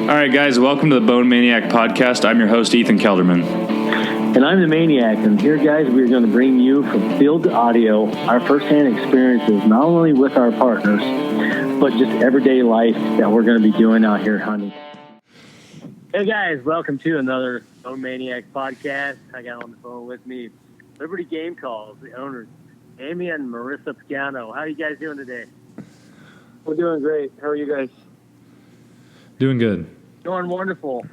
All right, guys, welcome to the Bone Maniac podcast. I'm your host, Ethan Kelderman. And I'm the Maniac, and here, guys, we're going to bring you from field to audio our firsthand experiences, not only with our partners, but just everyday life that we're going to be doing out here hunting. Hey, guys, welcome to another Bone Maniac podcast. I got on the phone with me Liberty Game Calls, the owners, Damian and Marisa Pagano. How are you guys doing today? We're doing great. How are you guys? Doing good. Doing wonderful.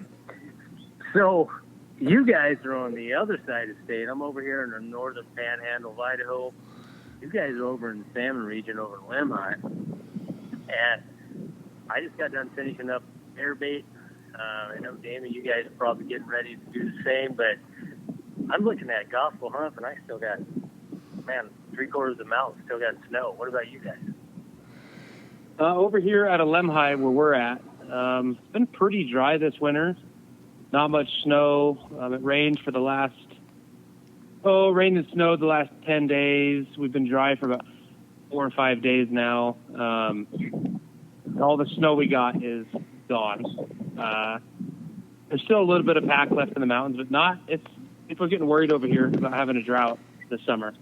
So, you guys are on the other side of the state. I'm over here in the northern panhandle of Idaho. You guys are over in the salmon region over in Lemhi. And I just got done finishing up airbait. I know, Damon, you guys are probably getting ready to do the same, but I'm looking at gospel hump, and I still got, three-quarters of the mountain still got snow. What about you guys? Over here at a Lemhi, where we're at, it's been pretty dry this winter. Not much snow. It rained for the last, rain and snow the last 10 days. We've been dry for about 4 or 5 days now. All the snow we got is gone. There's still a little bit of pack left in the mountains, but not. People are getting worried over here about having a drought this summer.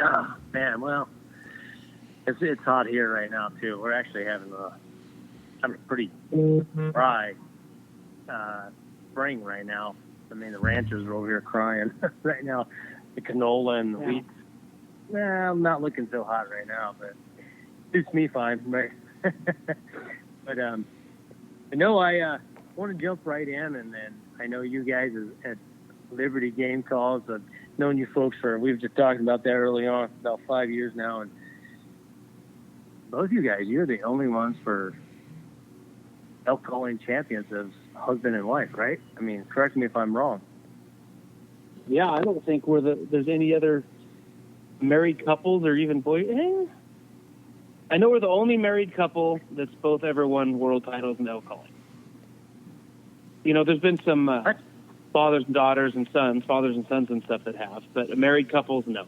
Oh, man, well, it's hot here right now, too. We're actually having a pretty dry spring right now. I mean, the ranchers are over here crying right now. The canola and the wheat. I'm not looking so hot right now, but suits me fine, right? But no, I want to jump right in, and then I know you guys at Liberty Game Calls. I've known you folks we were just talking about that early on, about 5 years now, and both of you guys, you're the only ones for elk calling champions as husband and wife, right? I mean, correct me if I'm wrong. Yeah, I don't think there's any other married couples or even boys. I know we're the only married couple that's both ever won world titles in elk calling. You know, there's been some fathers and daughters and sons, fathers and sons and stuff that have, but married couples, no.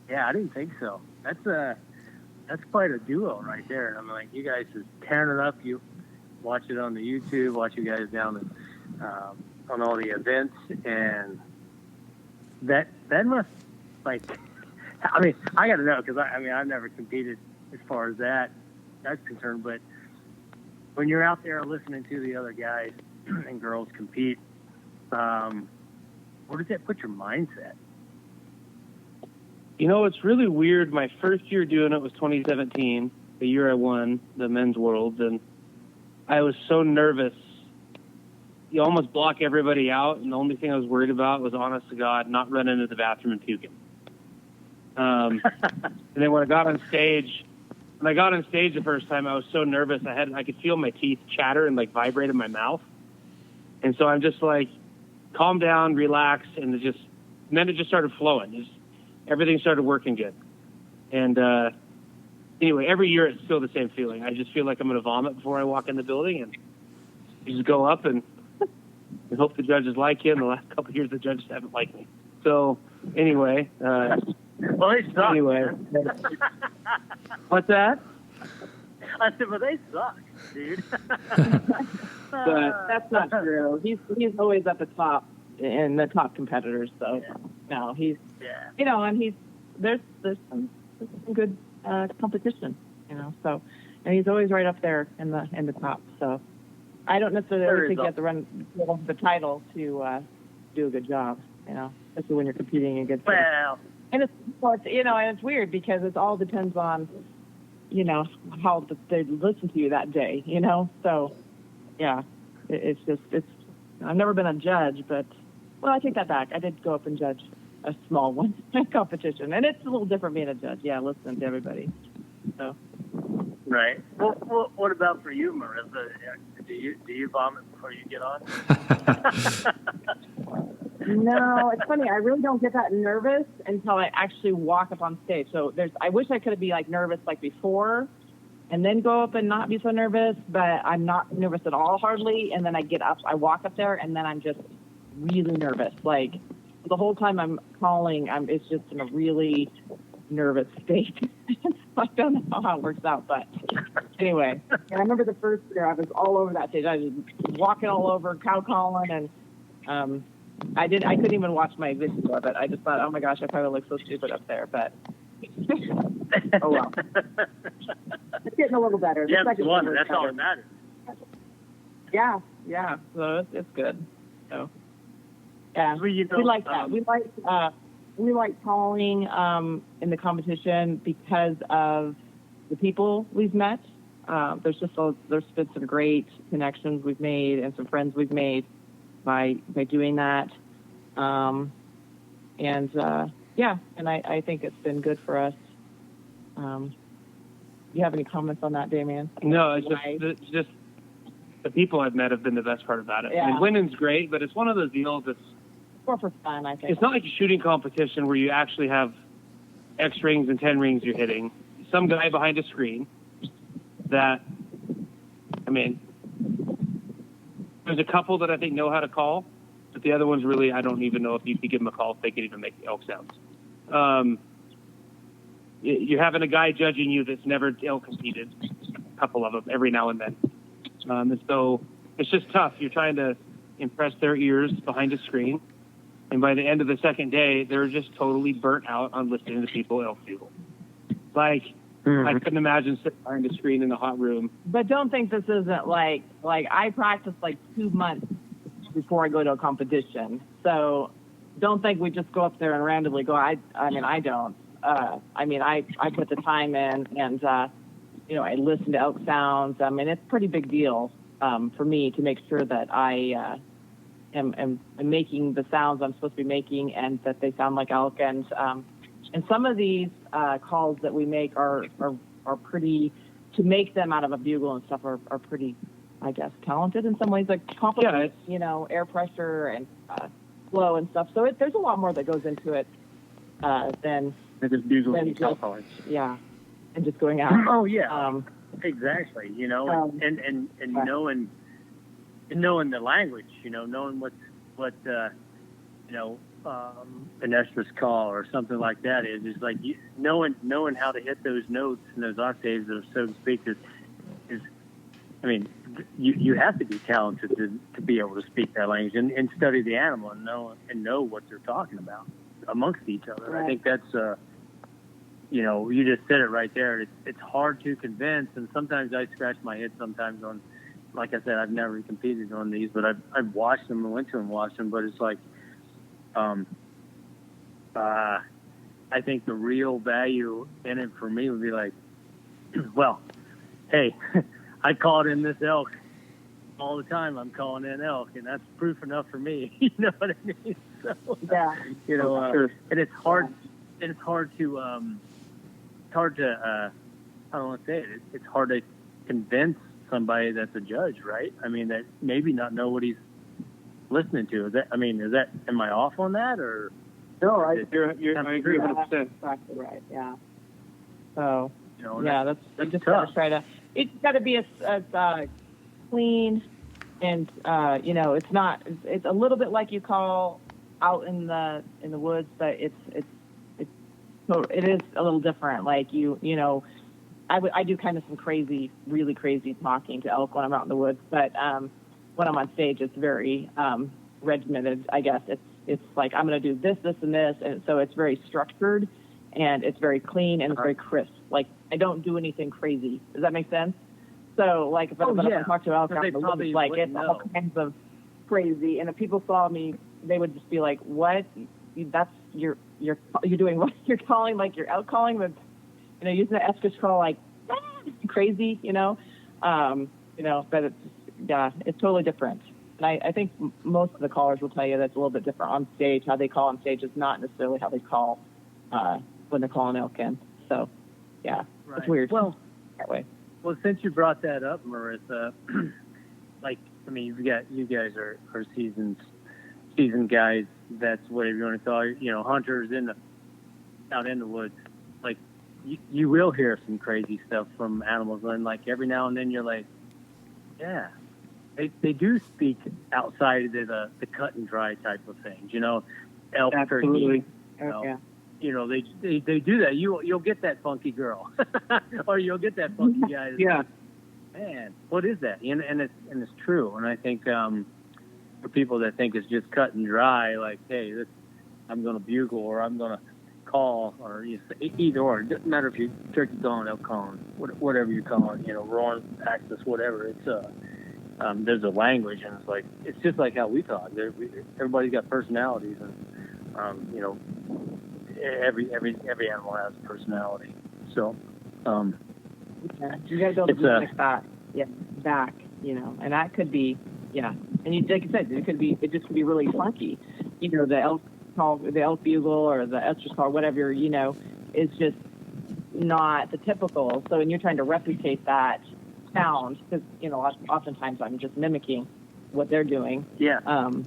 Yeah, I didn't think so. That's quite a duo right there. I'm like, you guys just tearing it up. You watch it on the YouTube, watch you guys down on all the events, and that must, like, I mean, I got to know, because I've never competed as far as that's concerned, but when you're out there listening to the other guys and girls compete, where does that put your mindset? You know, it's really weird. My first year doing it was 2017, the year I won the men's worlds, and I was so nervous. You almost block everybody out, and the only thing I was worried about was, honest to God, not running into the bathroom and puking. And then when I got on stage the first time, I was so nervous. I could feel my teeth chatter and like vibrate in my mouth. And so I'm just like, calm down, relax, and then it just started flowing. Everything started working good. And anyway, every year it's still the same feeling. I just feel like I'm going to vomit before I walk in the building, and you just go up and hope the judges like you. And the last couple of years, the judges haven't liked me. So anyway, well, they suck. Anyway, what's that? I said, well, they suck, dude. But that's not true. He's always at the top in the top competitors. So no, he's you know, and there's some good competition, you know. So, and he's always right up there in the top. So I don't necessarily think you have to run the title to do a good job, you know, especially when you're competing against. Well. And it's, you know, and it's weird because it all depends on, you know, how they listen to you that day, you know. So, yeah, it's I've never been a judge, but, well, I take that back. I did go up and judge a small one competition, and it's a little different being a judge. Yeah, listening to everybody. So. Right. Well, what about for you, Marisa? Do you vomit before you get on? No, it's funny. I really don't get that nervous until I actually walk up on stage. So I wish I could be like nervous like before, and then go up and not be so nervous. But I'm not nervous at all, hardly. And then I get up, I walk up there, and then I'm just really nervous. Like the whole time I'm calling, it's just in a really nervous state. I don't know how it works out, but anyway. And I remember the first year I was all over that stage. I was walking all over, cow calling, and I couldn't even watch my video of it. I just thought, oh my gosh, I probably look so stupid up there, but oh well. It's getting a little better. Yeah, that's all that matters. Yeah. So it's good. So yeah, Well, you know, we like that. We like calling in the competition because of the people we've met. There's been some great connections we've made and some friends we've made by doing that. And I think it's been good for us. You have any comments on that, Damian? No, it's just the people I've met have been the best part about it. Yeah. I mean, winning's great, but it's one of those deals that's More for fun, I think. it's not like a shooting competition where you actually have X rings and 10 rings you're hitting. Some guy behind a screen that, I mean, there's a couple that I think know how to call, but the other ones really, I don't even know if you could give them a call if they can even make elk sounds. You're having a guy judging you that's never elk competed, a couple of them every now and then. And so it's just tough. You're trying to impress their ears behind a screen. And by the end of the second day, they're just totally burnt out on listening to people elk bugle. Like, I couldn't imagine sitting behind a screen in a hot room. But don't think this isn't like I practice like 2 months before I go to a competition. So don't think we just go up there and randomly go. I don't. I put the time in, and I listen to elk sounds. I mean, it's a pretty big deal for me to make sure that I am making the sounds I'm supposed to be making, and that they sound like elk. And some of these calls that we make are pretty, to make them out of a bugle and stuff are pretty, I guess, talented in some ways, like complicated, air pressure and flow and stuff. So there's a lot more that goes into it than just bugle and and just, calling. Yeah, and just going out. Oh yeah, exactly. And knowing the language, knowing what an estrus call or something like that is like knowing how to hit those notes and those octaves, or so to speak, is I mean, you have to be talented to be able to speak that language and study the animal and know what they're talking about amongst each other. Right. I think that's you just said it right there. It's hard to convince, and sometimes I scratch my head sometimes on, like I said, I've never competed on these, but I've watched them and went to and watched them, but it's like, I think the real value in it for me would be like, well, hey, I call it in this elk all the time. I'm calling in elk, and that's proof enough for me. You know what I mean? So, Yeah. sure. And it's hard. And it's hard to I don't want to say it. It's hard to convince somebody that's a judge, right? I mean, that maybe not know what he's listening to. Am I off on that, or? No, I agree 100%. Exactly right. Yeah. So that's just tough. gotta try to. It's got to be as clean, and it's not. It's a little bit like you call out in the woods, but it is a little different. Like I do kind of some really crazy talking to elk when I'm out in the woods, but when I'm on stage, it's very regimented. I guess it's like I'm going to do this, and this, and so it's very structured, and it's very clean, and it's very crisp. Like I don't do anything crazy. Does that make sense? So like if I talk to elk out in the woods, like it's all kinds of crazy, and if people saw me, they would just be like, "What? That's you're doing what? You're calling like you're elk calling, but using the estrus call like crazy, but it's totally different." And I think most of the callers will tell you that's a little bit different on stage. How they call on stage is not necessarily how they call when they're calling elk in. So, yeah, Right. It's weird. Well, that way. Well, since you brought that up, Marisa, you guys are seasoned guys. That's whatever you want to call it. Hunters out in the woods. Like you will hear some crazy stuff from animals, and like every now and then you're like, yeah. They do speak outside of the cut and dry type of things, elk, Absolutely. turkey, they do that. You'll get that funky girl, or you'll get that funky guy. Yeah. Man, what is that? And it's true. And I think for people that think it's just cut and dry, like, hey, I'm going to bugle or I'm going to call, or either or. It doesn't matter if you're turkey calling, elk calling, whatever you're calling, roaring, axis, whatever. It's there's a language, and it's just like how we talk. Everybody's got personalities, and every animal has a personality. So you got to build a group like that. Yeah, back. And that could be, and like you said, it just could be really funky. The elk call, the elk bugle, or the estrus call, whatever, is just not the typical. So when you're trying to replicate that sound, because oftentimes I'm just mimicking what they're doing. Yeah. And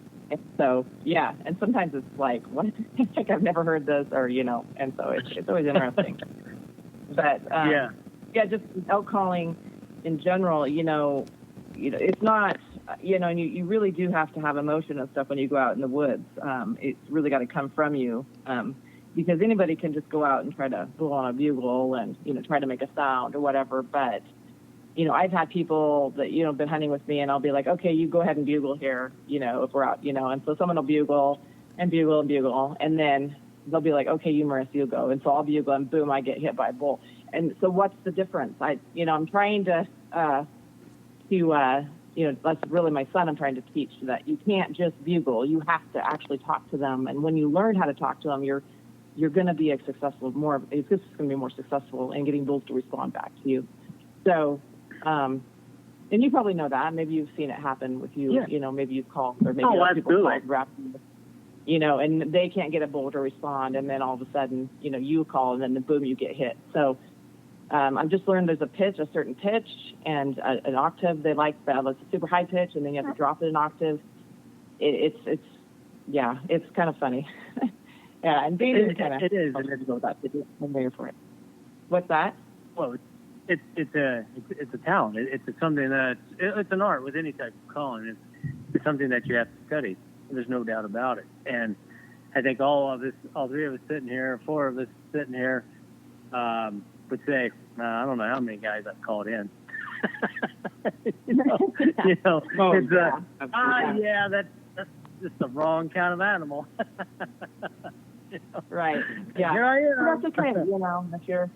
so and sometimes it's like, what? Like I've never heard this, or and so it's always interesting. But just elk calling in general, it's not, and you really do have to have emotion and stuff when you go out in the woods. It's really got to come from you, because anybody can just go out and try to blow on a bugle and, try to make a sound or whatever. But, I've had people that, been hunting with me, and I'll be like, okay, you go ahead and bugle here, if we're out, and so someone will bugle and bugle and bugle, and then they'll be like, okay, you, Marissa, you go. And so I'll bugle, and boom, I get hit by a bull. And so what's the difference? I'm trying to that's really my son I'm trying to teach, that you can't just bugle. You have to actually talk to them. And when you learn how to talk to them, you're going to be it's just going to be more successful in getting bulls to respond back to you. So, and you probably know that. Maybe you've seen it happen with you. Yeah. Maybe you've called, or maybe people called, and they can't get a bull to respond. And then all of a sudden, you call, and then boom, you get hit. So, I've just learned there's a certain pitch and an octave. They like that. It's a super high pitch, and then you have to drop it an octave. It's kind of funny. And Damian kind of it is. I'm there for it. What's that? Well, it's a talent. It's something it's an art with any type of calling. It's something that you have to study. There's no doubt about it. And I think all three of us sitting here, four of us sitting here, would say, I don't know how many guys I've called in. That's just the wrong kind of animal. Right. Yeah. Here I am. Well, that's okay. If you're,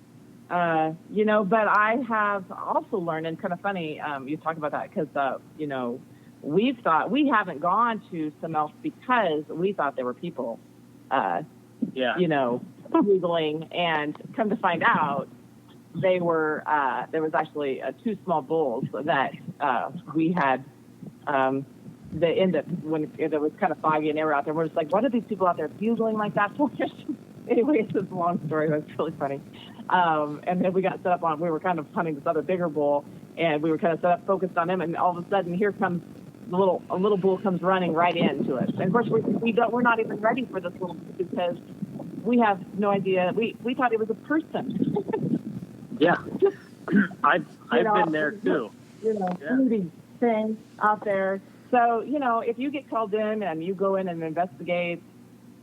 but I have also learned, and kind of funny, you talk about that, because, we haven't gone to some elk because we thought they were people, googling, and come to find out, they were, there was actually two small bulls that we had, they ended up, when it was kind of foggy and they were out there, we're just like, what are these people out there bugling like that for? Anyway, it's just a long story, but it's really funny. And then we got set up we were kind of hunting this other bigger bull, and we were kind of set up, focused on him, and all of a sudden, here comes a little bull comes running right into us. And of course, we're not even ready for this little bull, because we have no idea. We thought it was a person. Yeah, I've been there too. Moving thing out there. So if you get called in and you go in and investigate,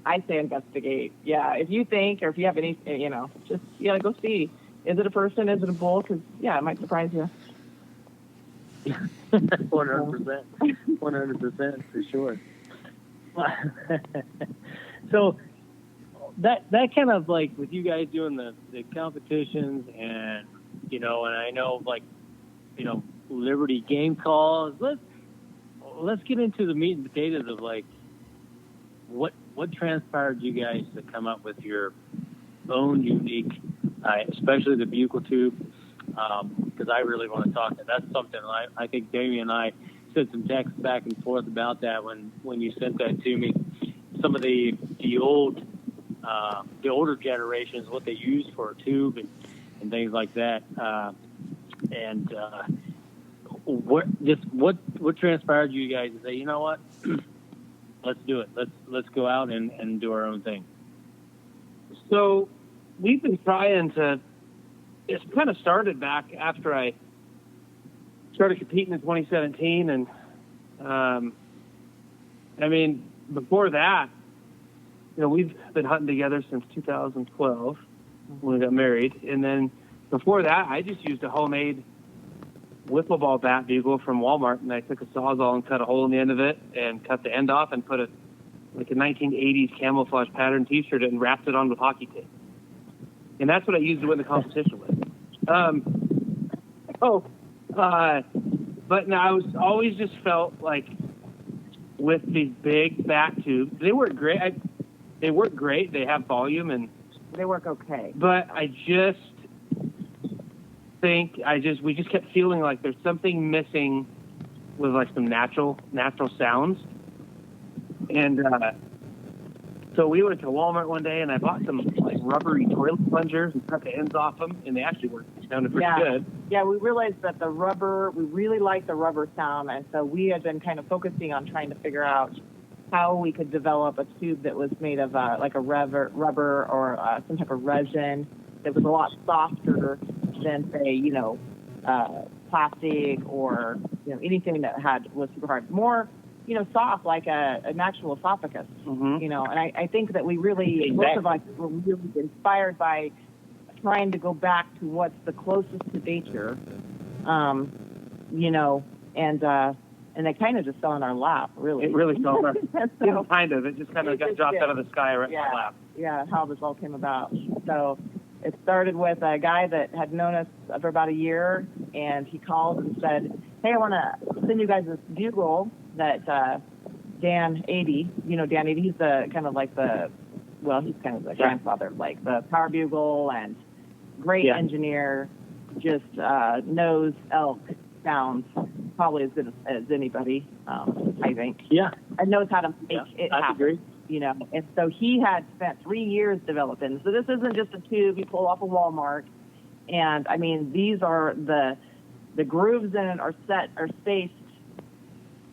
I say investigate. Yeah, if you think, or if you have any, just go see. Is it a person? Is it a bull? Because it might surprise you. 100%, 100% for sure. So that kind of, like, with you guys doing the competitions, and and I know, like, Liberty game calls. Let's get into the meat and potatoes of, like, what transpired you guys to come up with your own unique, especially the bugle tube, because I really want to talk. That's something I think Damian and I sent some texts back and forth about that when you sent that to me. Some of the older generations, what they use for a tube and things like that, what transpired you guys to say, you know what, let's do it. Let's go out and do our own thing. So we've been trying to. It's kind of started back after I started competing in 2017, and before that, we've been hunting together since 2012 when we got married. And then before that, I just used a homemade wiffle ball bat bugle from Walmart, and I took a Sawzall and cut a hole in the end of it and cut the end off and put a 1980s camouflage pattern T-shirt and wrapped it on with hockey tape. And that's what I used to win the competition with. But now I was always just felt like with these big bat tubes, they work great. They work great. They have volume and they work okay. But I just think we just kept feeling like there's something missing with like some natural sounds. And so we went to Walmart one day and I bought some like rubbery toilet plungers and cut the ends off them, and they actually worked. Sounded pretty good. Yeah, we realized that we really liked the rubber sound, and so we had been kind of focusing on trying to figure out how we could develop a tube that was made of like a rubber or some type of resin that was a lot softer than, say, plastic or anything that was super hard. More, soft like an actual esophagus. Mm-hmm. And I think that we really, most of us were really inspired by trying to go back to what's the closest to nature, and they kind of just fell in our lap, really. It really fell in our so, kind of. It just kind of got dropped out of the sky right in our lap. Yeah, how this all came about. So it started with a guy that had known us for about a year, and he called and said, hey, I want to send you guys this bugle that Dan 80, Dan 80, he's the kind of like he's kind of the grandfather, like the power bugle and great engineer, just knows elk sounds probably as good as anybody, I think. Yeah. And knows how to make it happen. Agree. And so he had spent 3 years developing. So this isn't just a tube you pull off of Walmart. And I mean, these are the grooves in it are spaced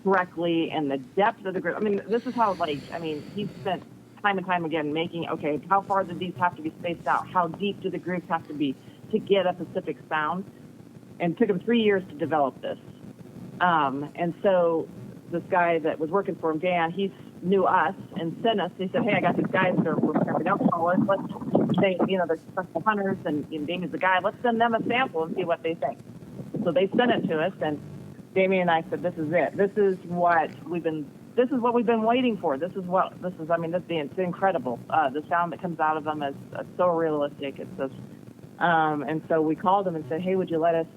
correctly, and the depth of the groove. I mean, this is how he spent time and time again making, okay, how far do these have to be spaced out? How deep do the grooves have to be to get a specific sound? And it took him 3 years to develop this. And so this guy that was working for him, Dan, he knew us and sent us. He said, hey, I got these guys that we're camping alcohol. Let's say, they're successful hunters, and Damian's the guy. Let's send them a sample and see what they think. So they sent it to us, and Damian and I said, this is it. This is what we've been waiting for. It's incredible. The sound that comes out of them is so realistic. It's just, and so we called them and said, hey, would you let us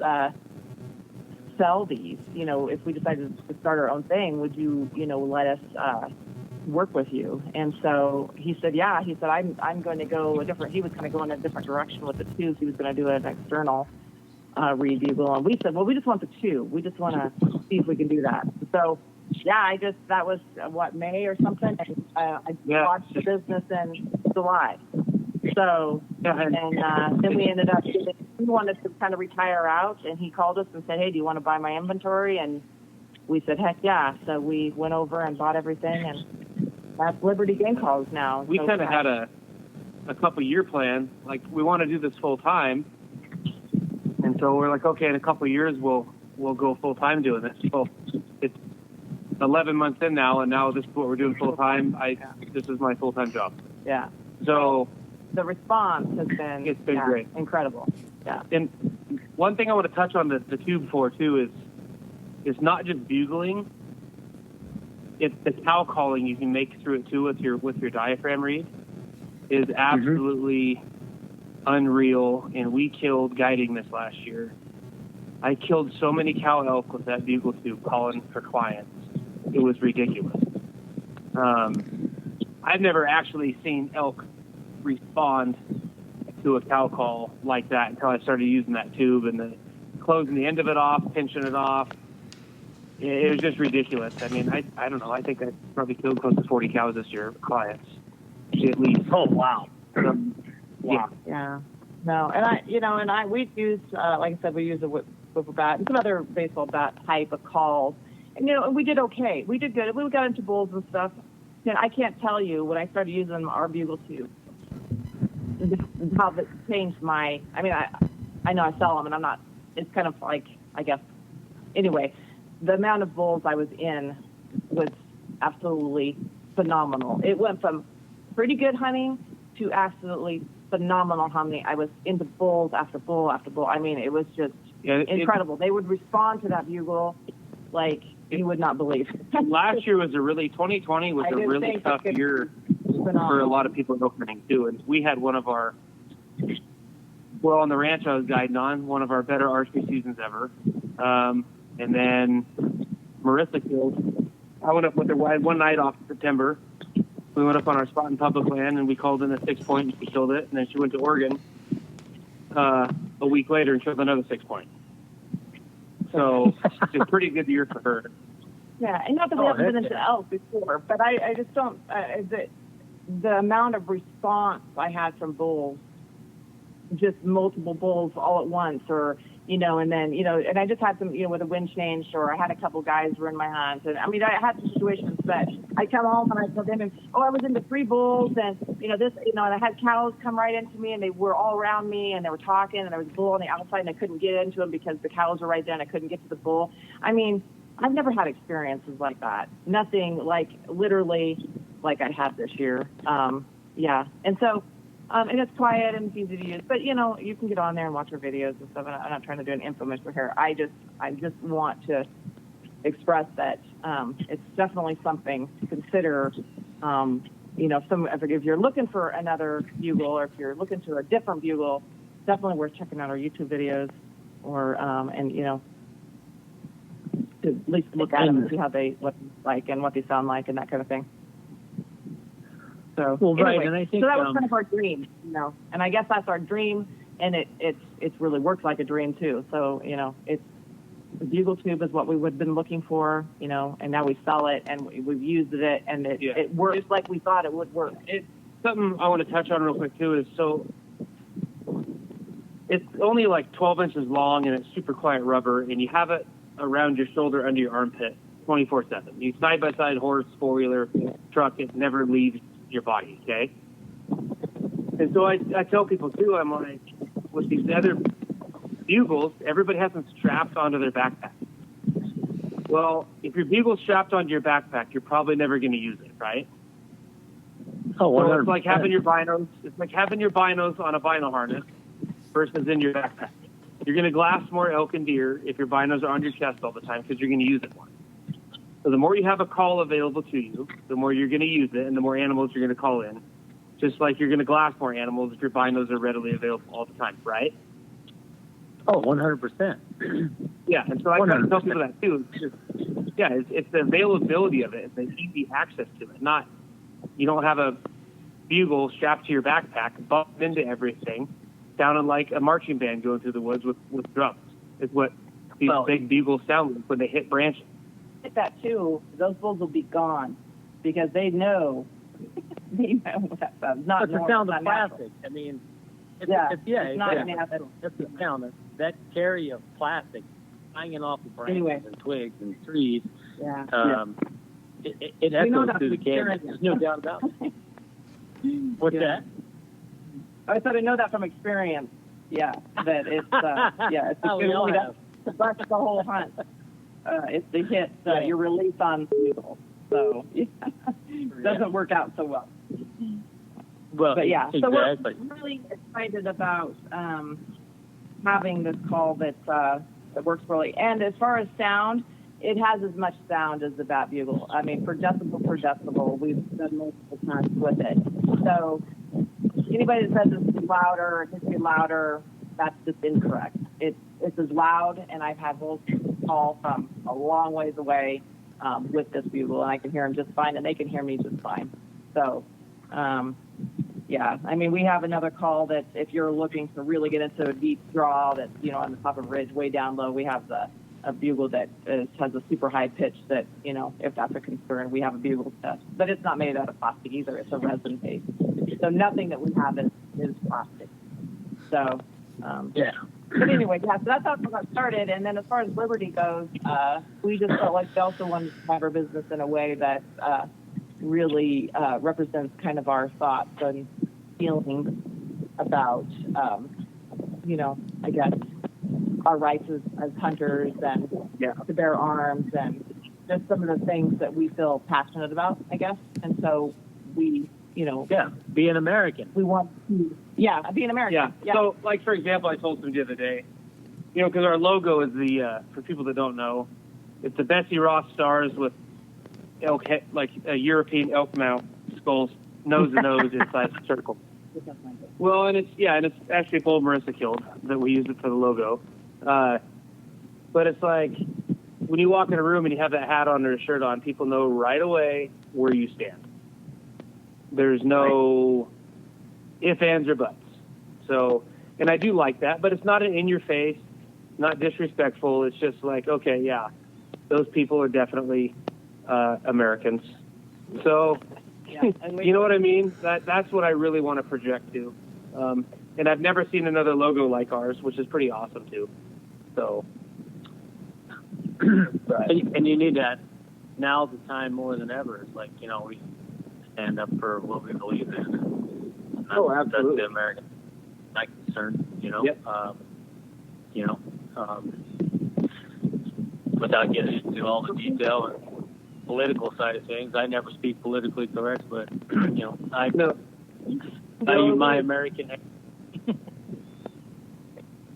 sell these? If we decided to start our own thing, would you, let us work with you? And so he said, yeah. He said, I'm going to go he was kind of going a different direction with the tubes. He was going to do an external reed bugle. And we said, well, we just want the tube. We just want to see if we can do that. So, yeah, that was, May or something? And, I launched the business in July. So, and then we ended up, he wanted to kind of retire out, and he called us and said, hey, do you want to buy my inventory? And we said, heck yeah. So we went over and bought everything, and that's Liberty Game Calls now. We kind of had a couple-year plan. Like, we want to do this full-time. And so we're like, okay, in a couple of years, we'll go full-time doing this. So it's 11 months in now, and now this is what we're doing full-time. This is my full-time job. Yeah. So the response has been great, incredible. Yeah. And one thing I want to touch on the tube for too is it's not just bugling; it's the cow calling you can make through it too with your diaphragm reed is absolutely unreal. And we killed guiding this last year. I killed so many cow elk with that bugle tube calling for clients. It was ridiculous. I've never actually seen elk respond to a cow call like that until I started using that tube and closing the end of it off, pinching it off. It was just ridiculous. I mean, I don't know. I think I probably killed close to 40 cows this year, clients, at least. Oh, wow. Wow. Yeah. No, and we've used, like I said, we used a wiffle bat and some other baseball bat type of calls. And, we did okay. We did good. We got into bulls and stuff. And I can't tell you when I started using our bugle tube, how that changed I know I sell them and I'm not, it's kind of like, I guess, anyway, the amount of bulls I was in was absolutely phenomenal. It went from pretty good hunting to absolutely phenomenal hunting. I was into bulls after bull after bull. I mean, it was just incredible. They would respond to that bugle like you would not believe. Last year was 2020 was a really tough year for a lot of people opening too. And we had one of our, well, on the ranch I was guiding on, one of our better archery seasons ever. And then Marisa killed. I went up with her one night off in September. We went up on our spot in public land and we called in a 6-point and she killed it. And then she went to Oregon a week later and killed another 6-point. So it's a pretty good year for her. Yeah, and not that we haven't been into elk before, but I just don't, the amount of response I had from bulls, just multiple bulls all at once, or, and then, and I just had some, with a wind change, or I had a couple guys ruin my hunt. And I mean, I had situations that I come home and I tell them, I was into 3 bulls and, and I had cows come right into me and they were all around me and they were talking and there was a bull on the outside and I couldn't get into them because the cows were right there and I couldn't get to the bull. I mean, I've never had experiences like that. Nothing like literally like I had this year. Yeah. And so, and it's quiet and it's easy to use, but you can get on there and watch our videos and stuff. And I'm not trying to do an infomercial here. I just want to express that it's definitely something to consider. If you're looking for another bugle or if you're looking to a different bugle, definitely worth checking out our YouTube videos or to at least look at them and see what they like and what they sound like and that kind of thing. So, right, anyway, and I think so that was kind of our dream, and I guess that's our dream, and it's really worked like a dream too. So, it's the bugle tube is what we would have been looking for, and now we sell it and we've used it and it works like we thought it would work. It's something I want to touch on real quick too is it's only like 12 inches long and it's super quiet rubber and you have it around your shoulder under your armpit 24/7. You side by side horse, 4-wheeler, truck, it never leaves your body, okay? And so I tell people too, I'm like, with these other bugles, everybody has them strapped onto their backpack. Well, if your bugle's strapped onto your backpack, you're probably never going to use it, right? Oh, 100%. So it's like having your binos. It's like having your binos on a vinyl harness versus in your backpack. You're going to glass more elk and deer if your binos are on your chest all the time because you're going to use it more. So the more you have a call available to you, the more you're going to use it, and the more animals you're going to call in. Just like you're going to glass more animals if your binos are readily available all the time, right? Oh, 100%. Yeah, and so I try to tell people that too. It's the availability of it. It's the easy access to it. Not, you don't have a bugle strapped to your backpack, bumped into everything, sounding like a marching band going through the woods with drums. Is what these big bugles sound like when they hit branches. That too, those bulls will be gone because they know what that sounds. Not the sound of plastic. I mean, it's not natural. That's the sound. That carry of plastic hanging off the branches and twigs and trees. Yeah. It echoes through the canyon. There's no doubt about it. What's that? I said I know that from experience. Yeah, that it's it's a good way to bust the whole hunt. It's the hit, your release on bugle. So it doesn't work out so well. But yeah, exactly. So we're really excited about having this call that works really. And as far as sound, it has as much sound as the bat bugle. I mean, for decibel, we've done multiple times with it. So anybody that says it's louder, it can be louder, that's just incorrect. It's as loud, and I've had bulls call from a long ways away with this bugle, and I can hear them just fine, and they can hear me just fine. So, I mean, we have another call that if you're looking to really get into a deep draw that's, on the top of a ridge way down low, we have a bugle that has a super high pitch that, if that's a concern, we have a bugle test. But it's not made out of plastic either. It's a resin base. So nothing that we have is plastic. So, But anyway, so that's how it got started. And then as far as Liberty goes, we just felt like we also wanted to have our business in a way that really represents kind of our thoughts and feelings about, I guess, our rights as hunters and to bear arms and just some of the things that we feel passionate about, I guess. And so we Yeah, be an American. we want to, be an American. Yeah. So, like, for example, I told somebody the other day, because our logo is for people that don't know, it's the Betsy Ross stars with elk head, like a European elk mouth, skulls, nose to nose inside the circle. Well, and it's actually a bull Marisa killed that we use it for the logo. But it's like when you walk in a room and you have that hat on or a shirt on, people know right away where you stand. There's no ifs, ands, or buts. So, and I do like that, but it's not an in-your-face, not disrespectful. It's just like, okay, yeah, those people are definitely Americans. So, you know what I mean? That's what I really want to project to. And I've never seen another logo like ours, which is pretty awesome too. So, right. And you need that. Now's the time more than ever. It's like, we stand up for what we believe in. Absolutely. That's the American concern, Yep. Without getting into all the detail and political side of things. I never speak politically correct, but, I use my American.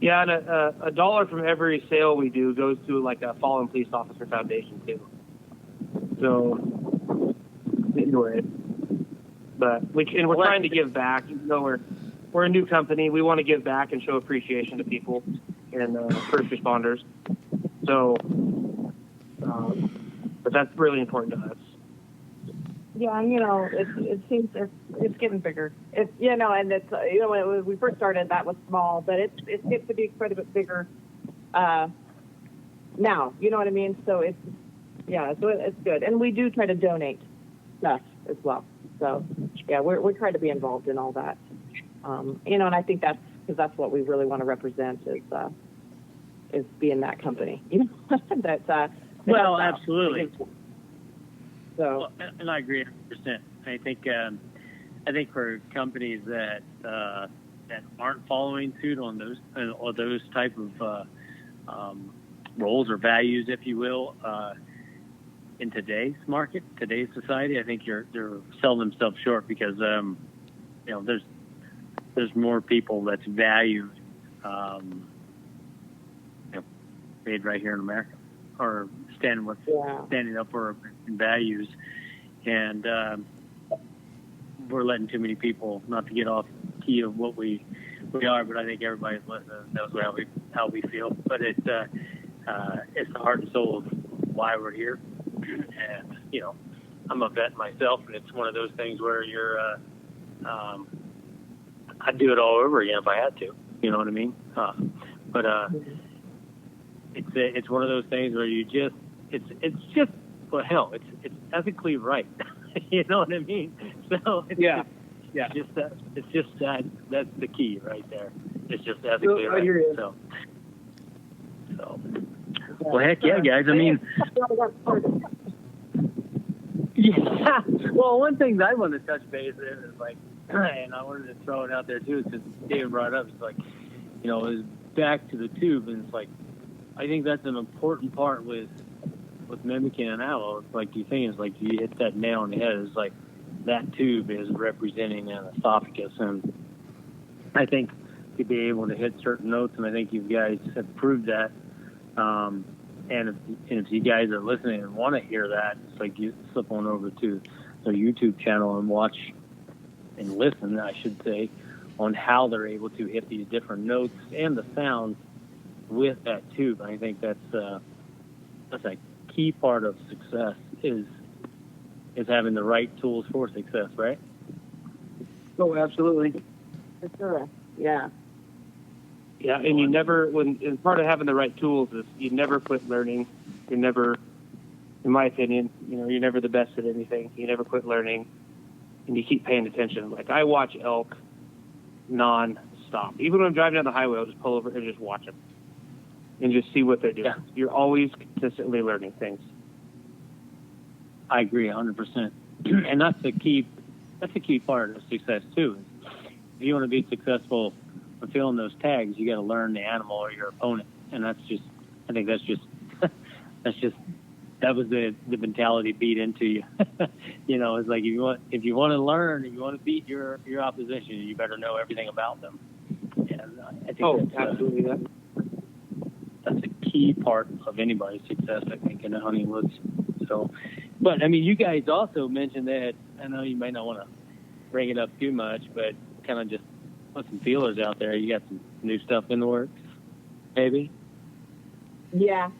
Yeah, and a dollar from every sale we do goes to like a fallen police officer foundation too. So anyway, but we're trying to give back. Even though we're a new company, we want to give back and show appreciation to people and first responders. So, but that's really important to us. Yeah, and it seems it's getting bigger. It's and it's when we first started that was small, but it's getting to be quite a bit bigger now. You know what I mean? So it's good, and we do try to donate stuff as well. So yeah, we're trying to be involved in all that. And I think that's what we really want to represent is being that company. That's well, absolutely. So, and I agree 100%. I think for companies that aren't following suit on those type of roles or values, if you will, in today's market, today's society, I think they're selling themselves short because there's more people that's valued made right here in America, or standing up for values, and we're letting too many people, not to get off key of what we are, but I think everybody knows how we feel. But it's the heart and soul of why we're here, and I'm a vet myself, and it's one of those things where I'd do it all over again if I had to. You know what I mean? But it's one of those things where it's just well, hell, it's ethically right. You know what I mean? So it's just that's the key right there. It's just ethically right. So well, heck yeah, guys. I mean, yeah. Well, one thing that I want to touch base in is like, and I wanted to throw it out there too, because David brought it up. It's like, it's back to the tube, and it's like, I think that's an important part with mimicking an owl. It's like you hit that nail on the head. It's like that tube is representing an esophagus, and I think to be able to hit certain notes, and I think you guys have proved that. And if you guys are listening and want to hear that, it's like you slip on over to the YouTube channel and watch and listen, I should say, on how they're able to hit these different notes and the sounds with that tube. I think that's a key part of success is having the right tools for success, right? Oh, absolutely. For sure. Yeah. Yeah, and and part of having the right tools is you never quit learning. You're never, in my opinion, you're never the best at anything. You never quit learning, and you keep paying attention. Like, I watch elk non-stop. Even when I'm driving down the highway, I'll just pull over and just watch them and just see what they're doing. Yeah. You're always consistently learning things. I agree 100%. And that's the key part of success too. If you want to be successful in filling those tags, you got to learn the animal or your opponent. And I think that's just that was the mentality beat into you. You know, it's like if you want to learn, if you want to beat your opposition, you better know everything about them. And I think absolutely. that's a key part of anybody's success, I think, in the hunting woods. So, but I mean, you guys also mentioned that. I know you might not want to bring it up too much, but kind of just put some feelers out there. You got some new stuff in the works, maybe? Yeah.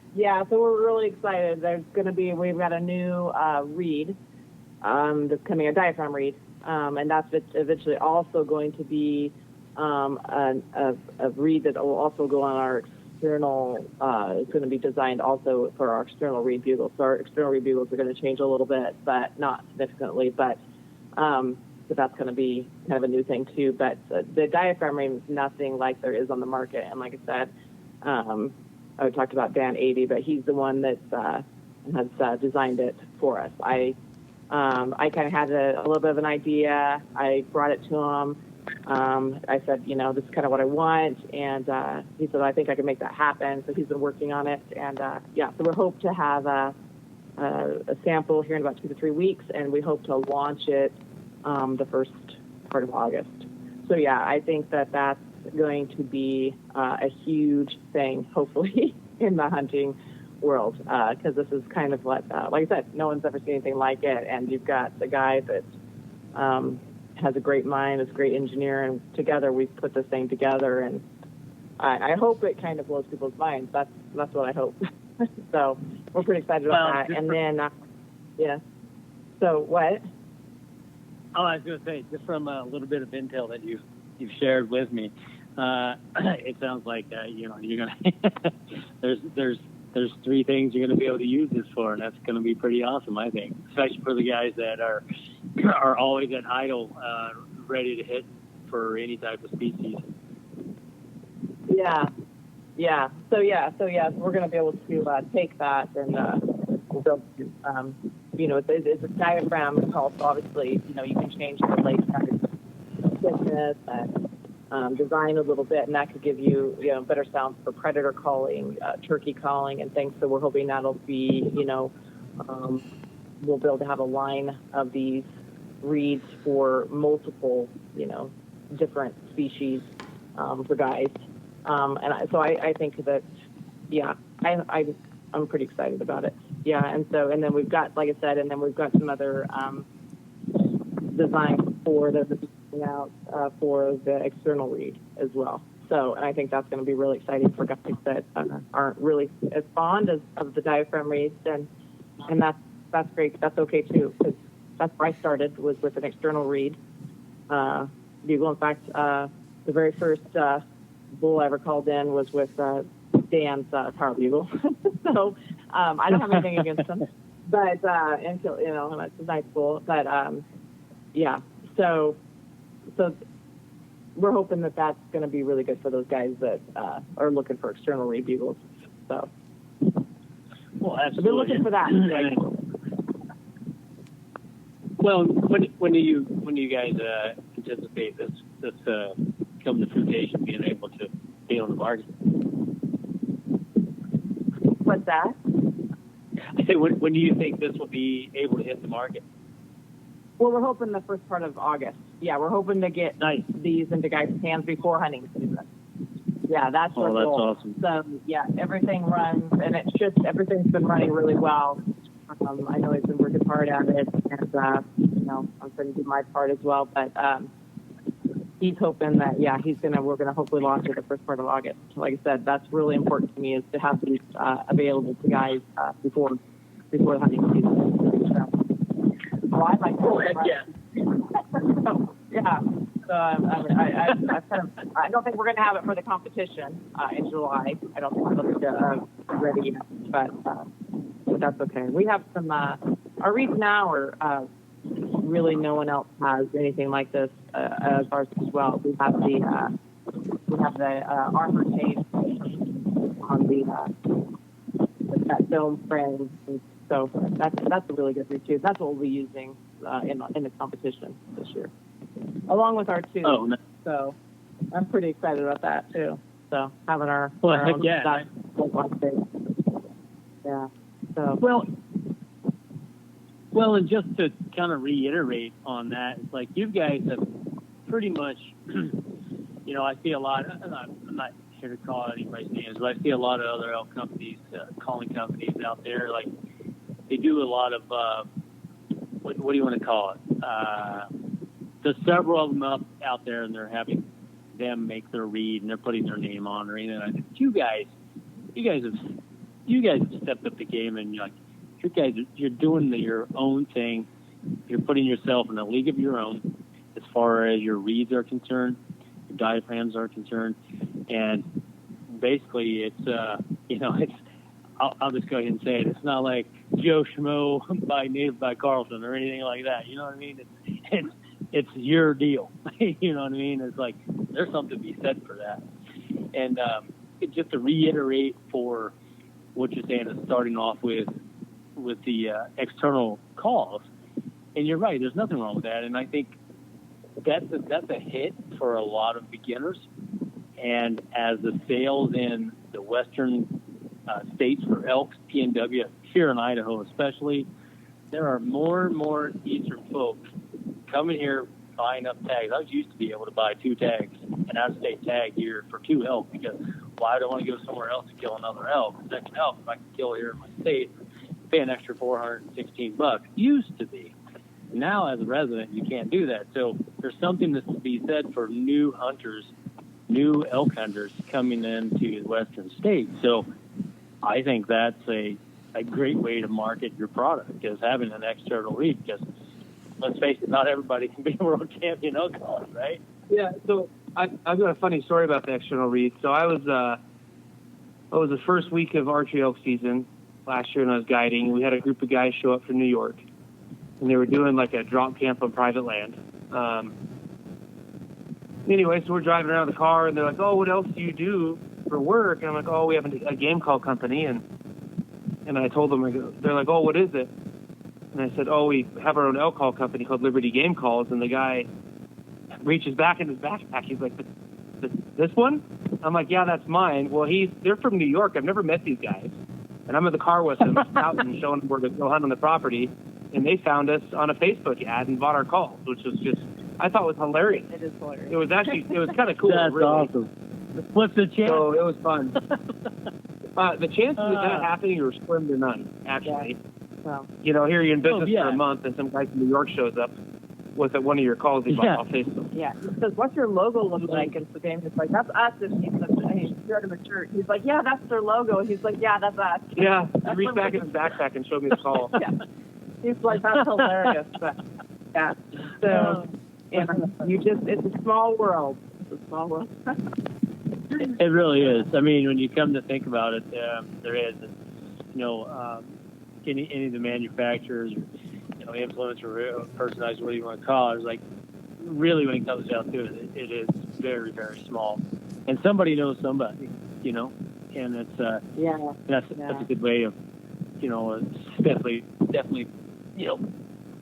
So we're really excited. We've got a new reed that's coming, a diaphragm reed, and that's eventually also going to be a reed that will also go on our external. It's going to be designed also for our external reed bugles. So our external reed bugles are going to change a little bit, but not significantly. But so that's going to be kind of a new thing too. But the diaphragm reed is nothing like there is on the market. And like I said, I talked about Dan 80, but he's the one that has designed it for us. I kind of had a little bit of an idea. I brought it to him. I said, you know, this is kind of what I want. And he said, I think I can make that happen. So he's been working on it. And so we hope to have a sample here in about 2 to 3 weeks. And we hope to launch it the first part of August. So I think that's going to be a huge thing, hopefully, in the hunting world. Because this is kind of what, like I said, no one's ever seen anything like it. And you've got the guy that has a great mind, is a great engineer, and together we've put this thing together, and I hope it kind of blows people's minds. That's what I hope. So we're pretty excited about that. And then, So what? Oh, I was going to say, just from a little bit of intel that you've shared with me, it sounds like you're going to there's 3 things you're going to be able to use this for, and that's going to be pretty awesome, I think, especially for the guys that are always at idle, ready to hit for any type of species. Yeah. So we're going to be able to take that and build. It's a diaphragm. It's called, so obviously, you can change the lake thickness and design a little bit, and that could give you, better sounds for predator calling, turkey calling, and things. So we're hoping that'll be, we'll be able to have a line of these reeds for multiple, different species for guys. I think that, I'm pretty excited about it. Yeah, and then we've got, like I said, and then we've got some other designs for the out for the external reed as well. So, and I think that's going to be really exciting for guys that aren't really as fond of the diaphragm reeds, and that's great. That's okay too, because that's where I started, was with an external reed bugle. In fact, the very first bull I ever called in was with Dan's power bugle. So I don't have anything against him, but until it's a nice bull. But so we're hoping that that's going to be really good for those guys that are looking for external reed bugles. So, well, absolutely. We're looking for that. Well, when do you guys anticipate this coming to fruition, being able to be on the market? What's that? I say, when do you think this will be able to hit the market? Well, we're hoping the first part of August. Yeah, we're hoping to get these into guys' hands before hunting season. Yeah, that's our goal. That's awesome. So, everything runs, and everything's been running really well. I know he's been working hard at it, and, I'm trying to do my part as well. But he's hoping that, we're going to hopefully launch it the first part of August. Like I said, that's really important to me, is to have these available to guys before the hunting season. Well, I'd like to. Oh, heck yeah. So I don't think we're going to have it for the competition in July. I don't think we're ready yet, but that's okay. We have some. Our reeds now are really, no one else has anything like this as far as well. We have the armor tape on that film frame. So that's a really good reed too. That's what we'll be using in the competition this year, along with our tube. Oh, no. So I'm pretty excited about that too. So having our heck own yeah. stuff. Yeah. So well, Well, and just to kind of reiterate on that, it's like you guys have pretty much, I see a lot. I'm not here to call anybody's names, but I see a lot of other elk companies, calling companies out there. Like they do a lot of what do you want to call it? There's several of them out there, and they're having them make their read, and they're putting their name on or anything. I think you guys have stepped up the game, and you're doing your own thing. You're putting yourself in a league of your own as far as your reads are concerned, your diaphragms are concerned, and basically it's I'll just go ahead and say it. It's not like Joe Schmo by Carlson or anything like that. You know what I mean? It's your deal. You know what I mean? It's like there's something to be said for that. And just to reiterate for what you're saying is starting off with the external calls, and you're right. There's nothing wrong with that, and I think that's a hit for a lot of beginners. And as the sales in the western states for elk, PNW, here in Idaho especially, there are more and more eastern folks coming here buying up tags. I was used to be able to buy 2 tags, an out-of-state tag here for 2 elk, because why do I want to go somewhere else to kill another elk? The second elk, if I can kill here in my state, pay an extra $416. Used to be. Now, as a resident, you can't do that. So there's something that's to be said for new hunters, new elk hunters coming into the western states. So I think that's a great way to market your product, is having an external read, because let's face it, not everybody can be a world champion elk caller, right? Yeah, so I've got a funny story about the external read. So I was the first week of archery elk season last year, and I was guiding. We had a group of guys show up from New York, and they were doing like a drop camp on private land. Anyway, so we're driving around the car, and they're like, "Oh, what else do you do for work?" And I'm like, "Oh, we have a game call company." And I told them, they're like, "Oh, what is it?" And I said, "Oh, we have our own elk call company called Liberty Game Calls." And the guy reaches back in his backpack. He's like, "This one?" I'm like, "Yeah, that's mine." Well, they're from New York. I've never met these guys. And I'm in the car with them, out and showing them where to go hunt on the property. And they found us on a Facebook ad and bought our calls, which was just, I thought was hilarious. It is hilarious. It was kind of cool. That's really awesome. What's the chance? So it was fun. The chances of that happening are slim to none, actually. Well, Here you're in business for a month, and some guy from New York shows up with one of your calls he bought off Facebook. yeah. He says, "What's your logo look like?" And so Damian's like, "That's us." And he's like, "Hey, showed him a shirt." He's like, "Yeah, that's their logo." And he's like, "Yeah, that's us." Yeah, he reached back in his backpack and showed me the call. Yeah. He's like, "That's hilarious." But, yeah. So, it's a small world. It's a small world. It really is. I mean, when you come to think about it, there is, any of the manufacturers, influencer, personalized, whatever you want to call it, is like, really when it comes down to it, it is very, very small. And somebody knows somebody, and it's, that's a good way of, it's definitely,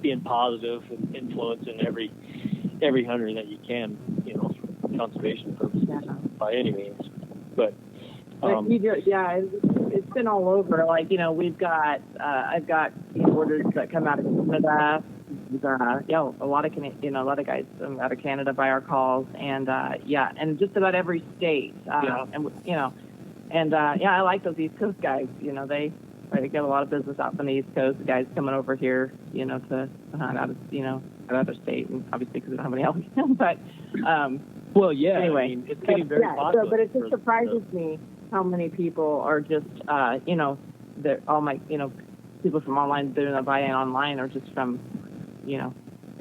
being positive and influencing every hunter that you can, for conservation purposes by any means. But it's been all over. Like, we've got I've got orders that come out of Canada. A lot of guys out of Canada buy our calls, and and just about every state. And I like those East Coast guys. They get a lot of business out from the East Coast. The guys coming over here, to hunt out of out of state, and obviously because we don't have any elk. But anyway, I mean, it's getting very popular. But it just surprises me how many people are just, all my, people from online doing the buy-in online are just from,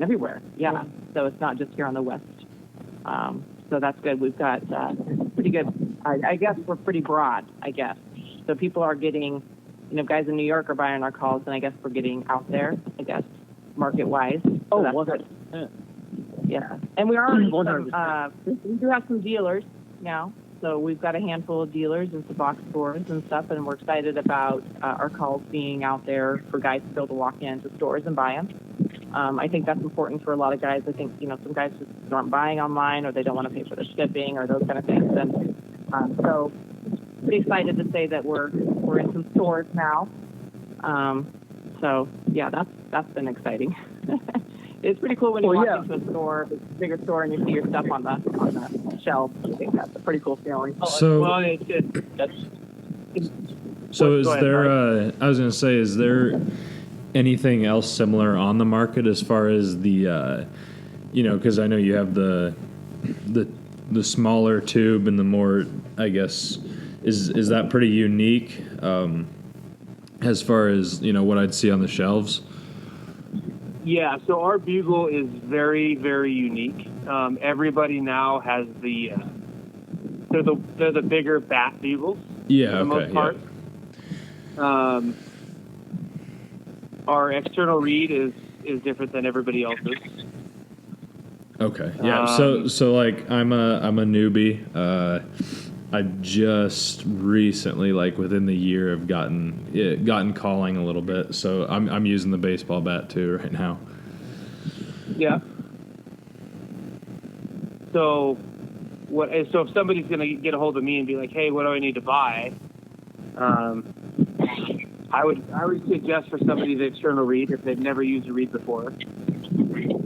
everywhere. Yeah. So it's not just here on the West. So that's good. We've got pretty good. I guess we're pretty broad. I guess so. People are getting, guys in New York are buying our calls, and I guess we're getting out there. I guess market-wise. So that's good. Yeah, and we are. We do have some dealers now. So we've got a handful of dealers and some box stores and stuff, and we're excited about our calls being out there for guys to be able to walk into stores and buy them. I think that's important for a lot of guys. I think, some guys just aren't buying online, or they don't want to pay for the shipping or those kind of things. And so pretty excited to say that we're in some stores now. So yeah, that's been exciting. It's pretty cool when you walk into a store, a bigger store, and you see your stuff on the shelf. I think that's a pretty cool feeling. So, Well, is Go ahead, there? I was going to say, is there anything else similar on the market as far as the, because I know you have the smaller tube and the more, I guess, is that pretty unique as far as what I'd see on the shelves? yeah, so our bugle is very, very unique. Everybody now has they're the bigger bat bugles. Yeah, for the most part. Our external read is different than everybody else's. Okay. Yeah. So like I'm a newbie. I just recently, like within the year, have gotten calling a little bit. So I'm using the baseball bat too right now. Yeah. So if somebody's gonna get a hold of me and be like, hey, what do I need to buy? I would suggest for somebody the external read if they've never used a read before.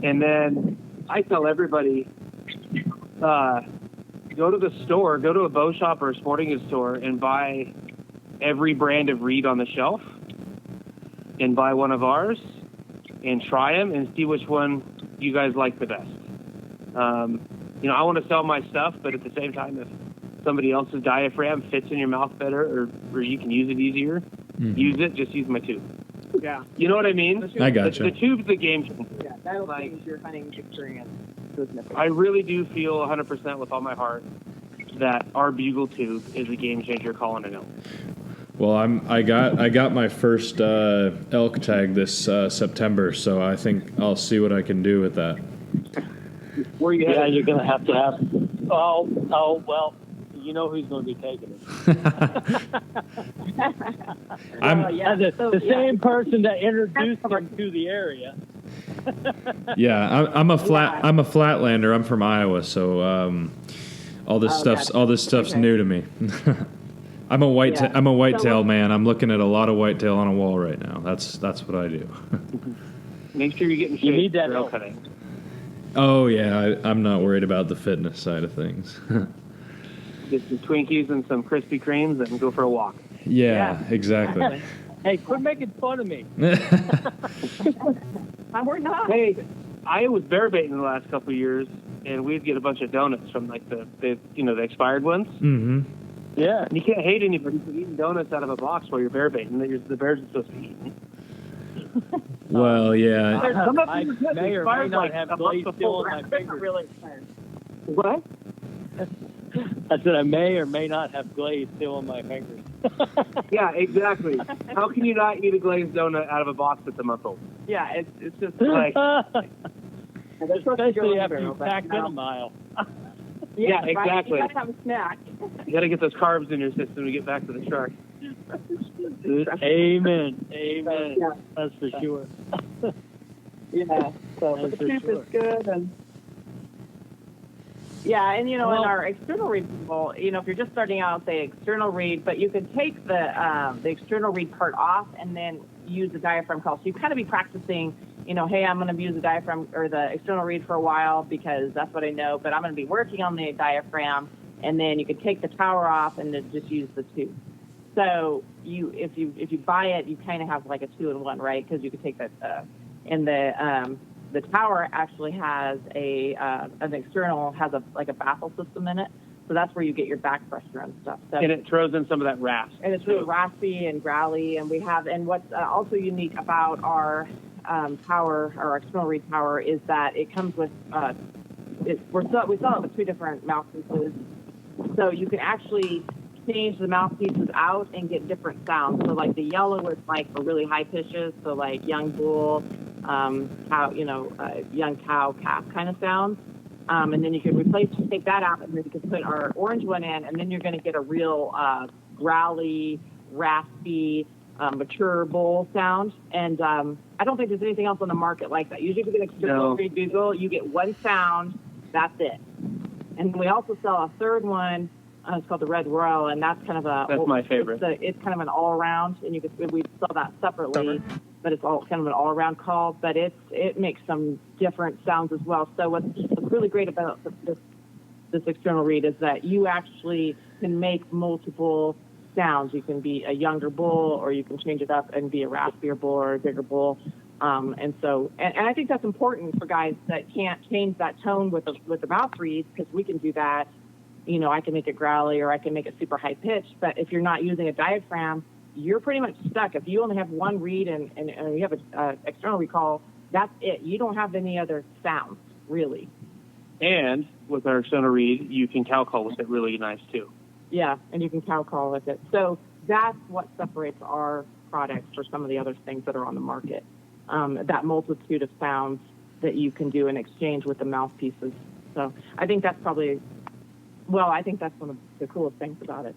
And then I tell everybody, go to the store, go to a bow shop or a sporting goods store and buy every brand of reed on the shelf and buy one of ours and try them and see which one you guys like the best. I want to sell my stuff, but at the same time, if somebody else's diaphragm fits in your mouth better or you can use it easier, use it, just use my tube. Yeah. You know what I mean? I gotcha. The tube's the game changer. Yeah, that'll change your hunting experience. I really do feel 100% with all my heart that our bugle tube is a game changer calling an elk. Well, I got my first elk tag this September, so I think I'll see what I can do with that. Where you Yeah, headed? you're gonna have to have. Oh, well, you know who's going to be taking it. The same person that introduced him to the area. Yeah, I'm a flatlander. I'm from Iowa, so all this stuff's new to me. I'm a whitetail man. I'm looking at a lot of whitetail on a wall right now. That's what I do. Make sure you're getting shape. You need that for elk elk. hunting. Oh yeah, I'm not worried about the fitness side of things. Get some Twinkies and some Krispy Kremes and go for a walk. Yeah, exactly. Hey, quit making fun of me. We're not. Hey, I was bear baiting the last couple of years, and we'd get a bunch of donuts from like the expired ones. Mm-hmm. Yeah. And you can't hate anybody for eating donuts out of a box while you're bear baiting. The bears are supposed to be eating. Well, yeah. Some of I them are good. may or may Expired, not like, have a month glaze before. still in my They're fingers. really excited. What? I said I may or may not have glaze still in my fingers. Yeah, exactly. How can you not eat a glazed donut out of a box that's a month old? Yeah, it's just Like, Especially after you packed in a mile. Yeah, right? exactly. You gotta have a snack. you got to get those carbs in your system to get back to the truck. Amen. Amen. Yeah. That's for sure. Yeah. So That's the for soup sure. is good and yeah, and in our external read people, if you're just starting out, say external read, but you can take the external read part off and then use the diaphragm call. So you kind of be practicing, hey, I'm going to use the diaphragm or the external read for a while because that's what I know, but I'm going to be working on the diaphragm, and then you can take the tower off and then just use the tube. So if you buy it, you kind of have like a 2-in-1, right? Because you can take that and the tower actually has an external has a baffle system in it, so that's where you get your back pressure and stuff. So, And it throws in some of that rasp. and it's really raspy and growly, and what's also unique about our tower, our external read tower, is that it comes with we sell it with 2 different mouthpieces, so you can actually change the mouthpieces out and get different sounds. So like the yellow is like for really high pitches, so like young bull, cow, young cow, calf kind of sounds. And then you can take that out, and then you can put our orange one in, and then you're going to get a real growly, raspy, mature bull sound. And I don't think there's anything else on the market like that. Usually if you get external read bugle, you get one sound, that's it. And we also sell a third one It's called the Red Royal, and that's kind of That's my favorite. It's kind of an all-around, and we sell that separately, but it's all kind of an all-around call. But it makes some different sounds as well. So what's really great about this external read is that you actually can make multiple sounds. You can be a younger bull, or you can change it up and be a raspier bull or a bigger bull. And I think that's important for guys that can't change that tone with the mouth reeds, because we can do that. You know, I can make it growly or I can make it super high pitched, but if you're not using a diaphragm, you're pretty much stuck. If you only have one reed and you have an external recall, that's it. You don't have any other sounds, really. And with our external reed, you can cow call with it really nice too. Yeah, and you can cow call with it. So that's what separates our products for some of the other things that are on the market. That multitude of sounds that you can do in exchange with the mouthpieces. So I think that's I think that's one of the coolest things about it.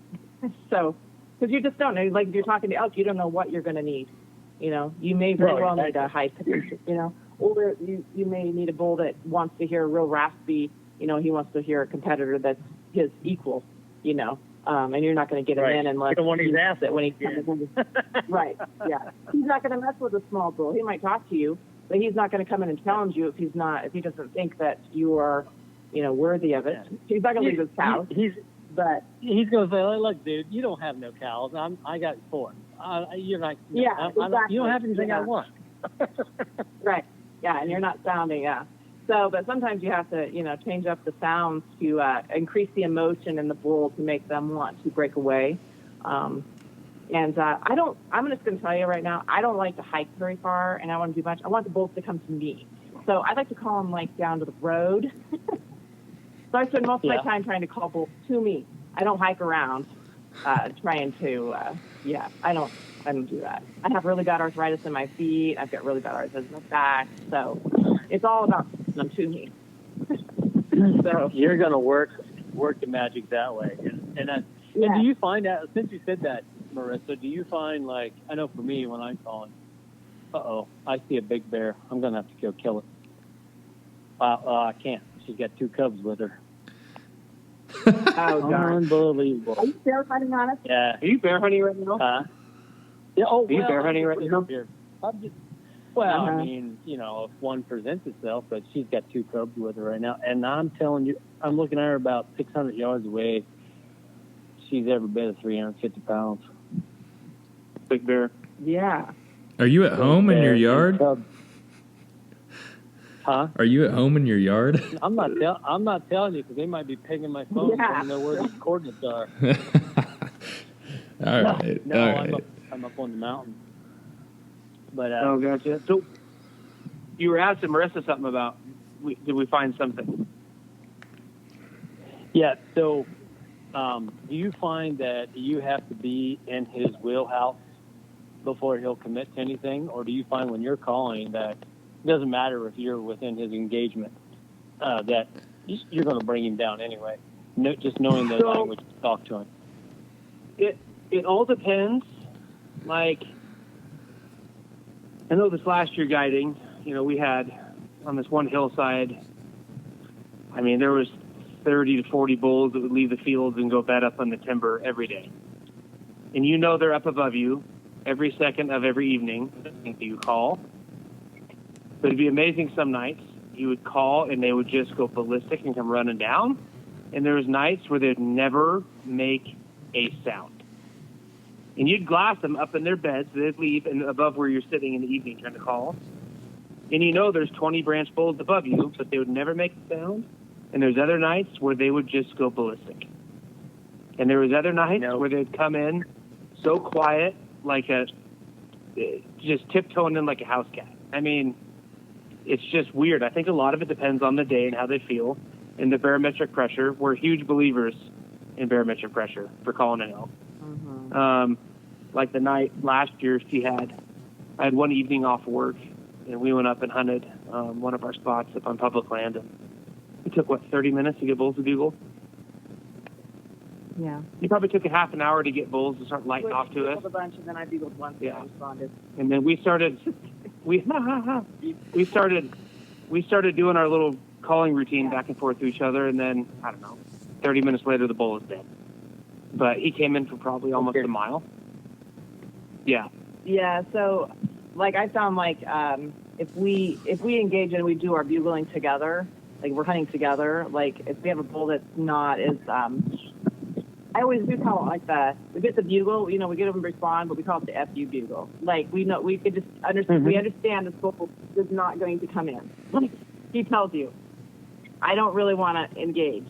So, because you just don't know, like if you're talking to elk, you don't know what you're going to need. You know, you may very well need a high pitch, you know, or you may need a bull that wants to hear real raspy, you know, he wants to hear a competitor that's his equal, you know, and you're not going to get him in unless he's asked it when he comes in. Right, yeah. He's not going to mess with a small bull. He might talk to you, but he's not going to come in and challenge you if he doesn't think that you are, you know, worthy of it. He's not going to leave his cows. But he's going to say, "Look, dude, you don't have no cows. I got 4. You're not. Exactly. You don't have anything I want." Right. Yeah, and you're not sounding. Yeah. So, but sometimes you have to, you know, change up the sounds to increase the emotion in the bull to make them want to break away. I'm just going to tell you right now, I don't like to hike very far, and I want to do much. I want the bulls to come to me. So I like to call them like down to the road. So I spend most of my time trying to call bulls to me. I don't hike around trying to, I don't do that. I have really bad arthritis in my feet. I've got really bad arthritis in my back. So it's all about them to me. So you're going to work the magic that way. And do you find that, since you said that, Marissa, do you find, like, I know for me when I'm calling, I see a big bear, I'm going to have to go kill it. I can't. She's got 2 cubs with her. Oh, darn. Unbelievable. Are you bear hunting on us? Yeah. Are you bear hunting right now? Yeah. Oh, Are you bear hunting right now? I mean, you know, if one presents itself, but she's got 2 cubs with her right now. And I'm telling you, I'm looking at her about 600 yards away. She's every bit of 350 pounds. Big bear. Yeah. Are you at home in your yard? Huh? Are you at home in your yard? I'm not telling you, because they might be pinging my phone. I don't know where the coordinates are. All right. No, all right. I'm up on the mountain. But Gotcha. So you were asking Marissa something about, did we find something? Yeah. So, do you find that you have to be in his wheelhouse before he'll commit to anything, or do you find when you're calling that it doesn't matter if you're within his engagement, that you're going to bring him down anyway, just knowing the language to talk to him? It all depends. Like, I know this last year guiding, you know, we had on this one hillside, I mean, there was 30 to 40 bulls that would leave the fields and go bed up on the timber every day. And you know they're up above you every second of every evening. You call. But it'd be amazing some nights. You would call and they would just go ballistic and come running down. And there was nights where they'd never make a sound. And you'd glass them up in their beds. They'd leave and above where you're sitting in the evening trying to call. And you know there's 20 branch bulls above you, but they would never make a sound. And there's other nights where they would just go ballistic. And there was other nights where they'd come in so quiet, like just tiptoeing in like a house cat. I mean, it's just weird. I think a lot of it depends on the day and how they feel. And the barometric pressure, we're huge believers in barometric pressure for calling an elk. Mm-hmm. Like the night last year, I had one evening off work, and we went up and hunted one of our spots up on public land. And it took, 30 minutes to get bulls to bugle? Yeah. It probably took a half an hour to get bulls to start lighting off to us. A bunch, and then I bugled once and I responded. And then we started doing our little calling routine back and forth to each other, and then, I don't know, 30 minutes later the bull is dead. but he came in for probably almost a mile. Yeah. Yeah. So, like, I found like if we engage and we do our bugling together, like we're hunting together, like if we have a bull that's not as I always do call it like we get the bugle, you know, we get them to respond, but we call it the FU bugle. Like we know, we could just understand, we understand this bull is not going to come in. Like he tells you, I don't really want to engage.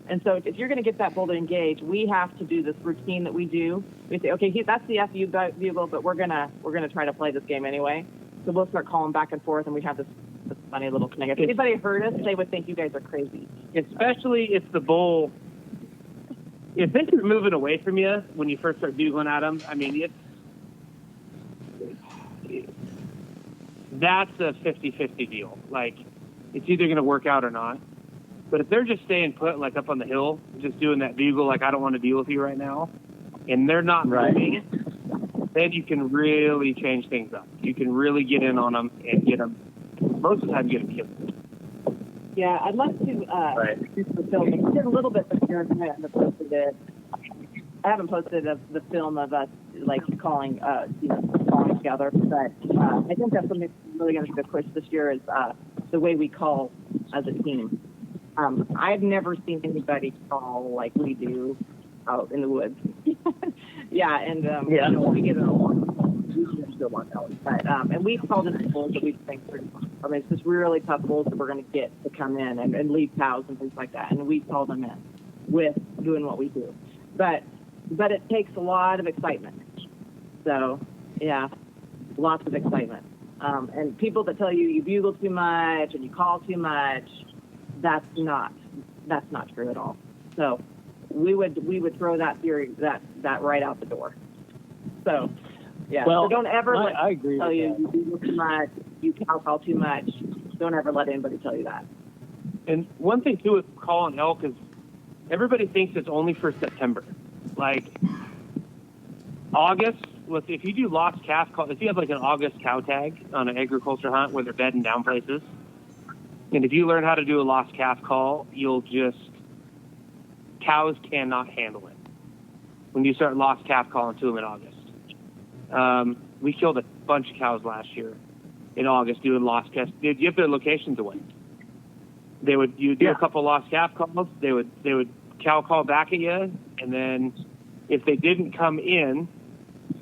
And so if you're going to get that bull to engage, we have to do this routine that we do. We say, okay, that's the FU bugle, but we're gonna try to play this game anyway. So we'll start calling back and forth, and we have this funny little thing. If anybody heard us, they would think you guys are crazy. Especially if the bull, if this is moving away from you when you first start bugling at them, I mean, that's a 50-50 deal. Like, it's either going to work out or not. But if they're just staying put, like up on the hill, just doing that bugle, like I don't want to deal with you right now, and they're not moving, then you can really change things up. You can really get in on them and get them, most of the time, get them killed. Yeah, I'd love to do the film. I did a little bit this year. I haven't posted it. I haven't posted the film of us like calling together. But I think that's something that's really going to be the push this year is the way we call as a team. I've never seen anybody call like we do out in the woods. Yeah, and you know, we get it a lot. But and we've called in bulls that we think are, I mean, it's just really tough bulls that we're going to get to come in and leave cows and things like that, and we call them in with doing what we do. But it takes a lot of excitement. So yeah, lots of excitement. And people that tell you bugle too much and you call too much, that's not true at all. So we would throw that theory that right out the door. So yeah, well, so don't ever I agree tell with you that. you bugle too much, you cow call too much. Don't ever let anybody tell you that. And one thing too with calling elk is everybody thinks it's only for September. Like August, if you do lost calf call, if you have like an August cow tag on an agriculture hunt where they're bedding down places, and if you learn how to do a lost calf call, cows cannot handle it. When you start lost calf calling to them in August. We killed a bunch of cows last year in August doing lost calf. They'd give their locations away. You do a couple lost calf calls. They would cow call back at you, and then if they didn't come in,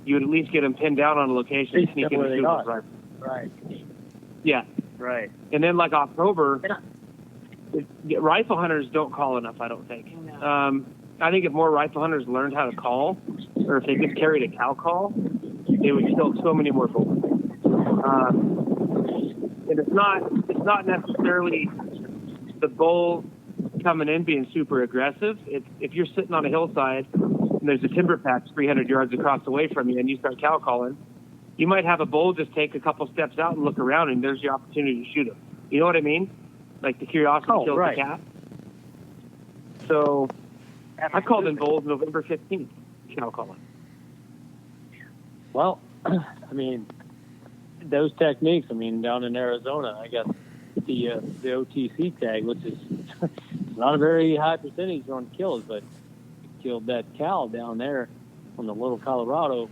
you would at least get them pinned down on a location. Sneak in and shoot them. Right. Yeah. Right. And then like October, rifle hunters don't call enough, I don't think. No. I think if more rifle hunters learned how to call, or if they just carried a cow call, they would kill so many more bulls. And it's not necessarily the bull coming in being super aggressive. If you're sitting on a hillside and there's a timber patch 300 yards across the way from you and you start cow calling, you might have a bull just take a couple steps out and look around, and there's your opportunity to shoot him. You know what I mean? Like the curiosity kills the cat. So I called in bulls November 15th, cow calling. Well, I mean, those techniques, I mean, down in Arizona, I got the OTC tag, which is not a very high percentage on kills, but killed that cow down there on the Little Colorado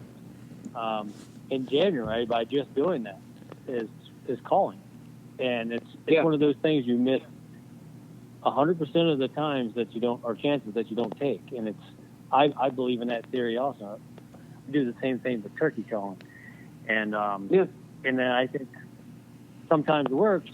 in January by just doing that is calling. And it's one of those things you miss 100% of the times that you don't, or chances that you don't take. And I believe in that theory also. I do the same thing with turkey calling. And and then I think sometimes it works,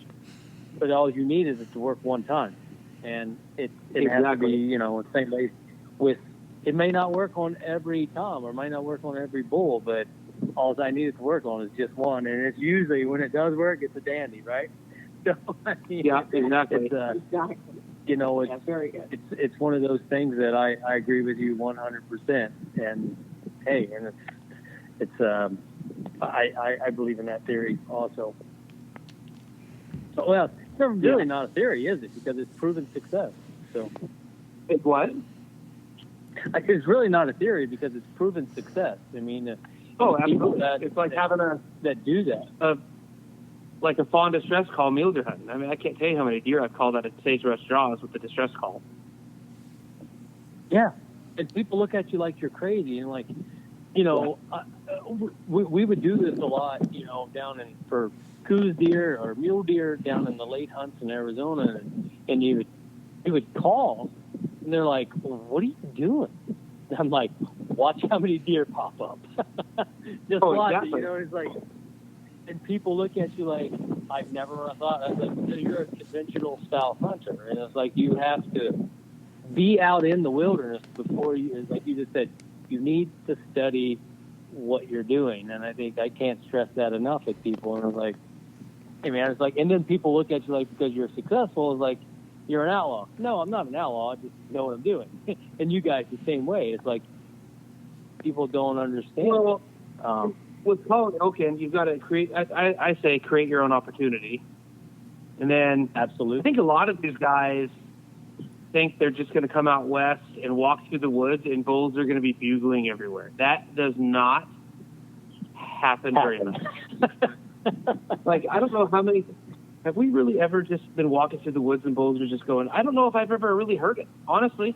but all you need is it to work one time. And it has to be, you know, the same way with, it may not work on every tom or might not work on every bull, but all I need it to work on is just one. And it's usually, when it does work, it's a dandy, right? So, I mean, exactly. Exactly. You know, it's very good. It's one of those things that I agree with you 100%. And hey, and it's I believe in that theory also. So, well, it's really not a theory, is it? Because it's proven success. So it's what? It's really not a theory because it's proven success. I mean, absolutely. It's like having that do that. Like a fawn distress call mule deer hunting. I mean, I can't tell you how many deer I've called out at sagebrush draws with the distress call. Yeah. and people look at you like you're crazy, and like, you know, we would do this a lot, you know, down in for coos deer or mule deer down in the late hunts in Arizona, and you would call, and they're like, well, "What are you doing?" And I'm like, "Watch how many deer pop up." Just watch exactly. it, you know. It's like, and people look at you like, "I've never thought." I was like, "So you're a conventional style hunter," and it's like you have to be out in the wilderness before you. It's like you just said, you need to study what you're doing, and I think I can't stress that enough with people. And it's like, hey man, it's like, and then people look at you like because you're successful, it's like you're an outlaw. No, I'm not an outlaw. I just know what I'm doing. And you guys the same way. It's like people don't understand. Well, with calling Oaken, you've got to create. I say create your own opportunity, and then Absolutely. I think a lot of these guys think they're just going to come out west and walk through the woods and bulls are going to be bugling everywhere. That does not happen very much. Like, I don't know how many, have we really ever just been walking through the woods and bulls are just going, I don't know if I've ever really heard it, honestly.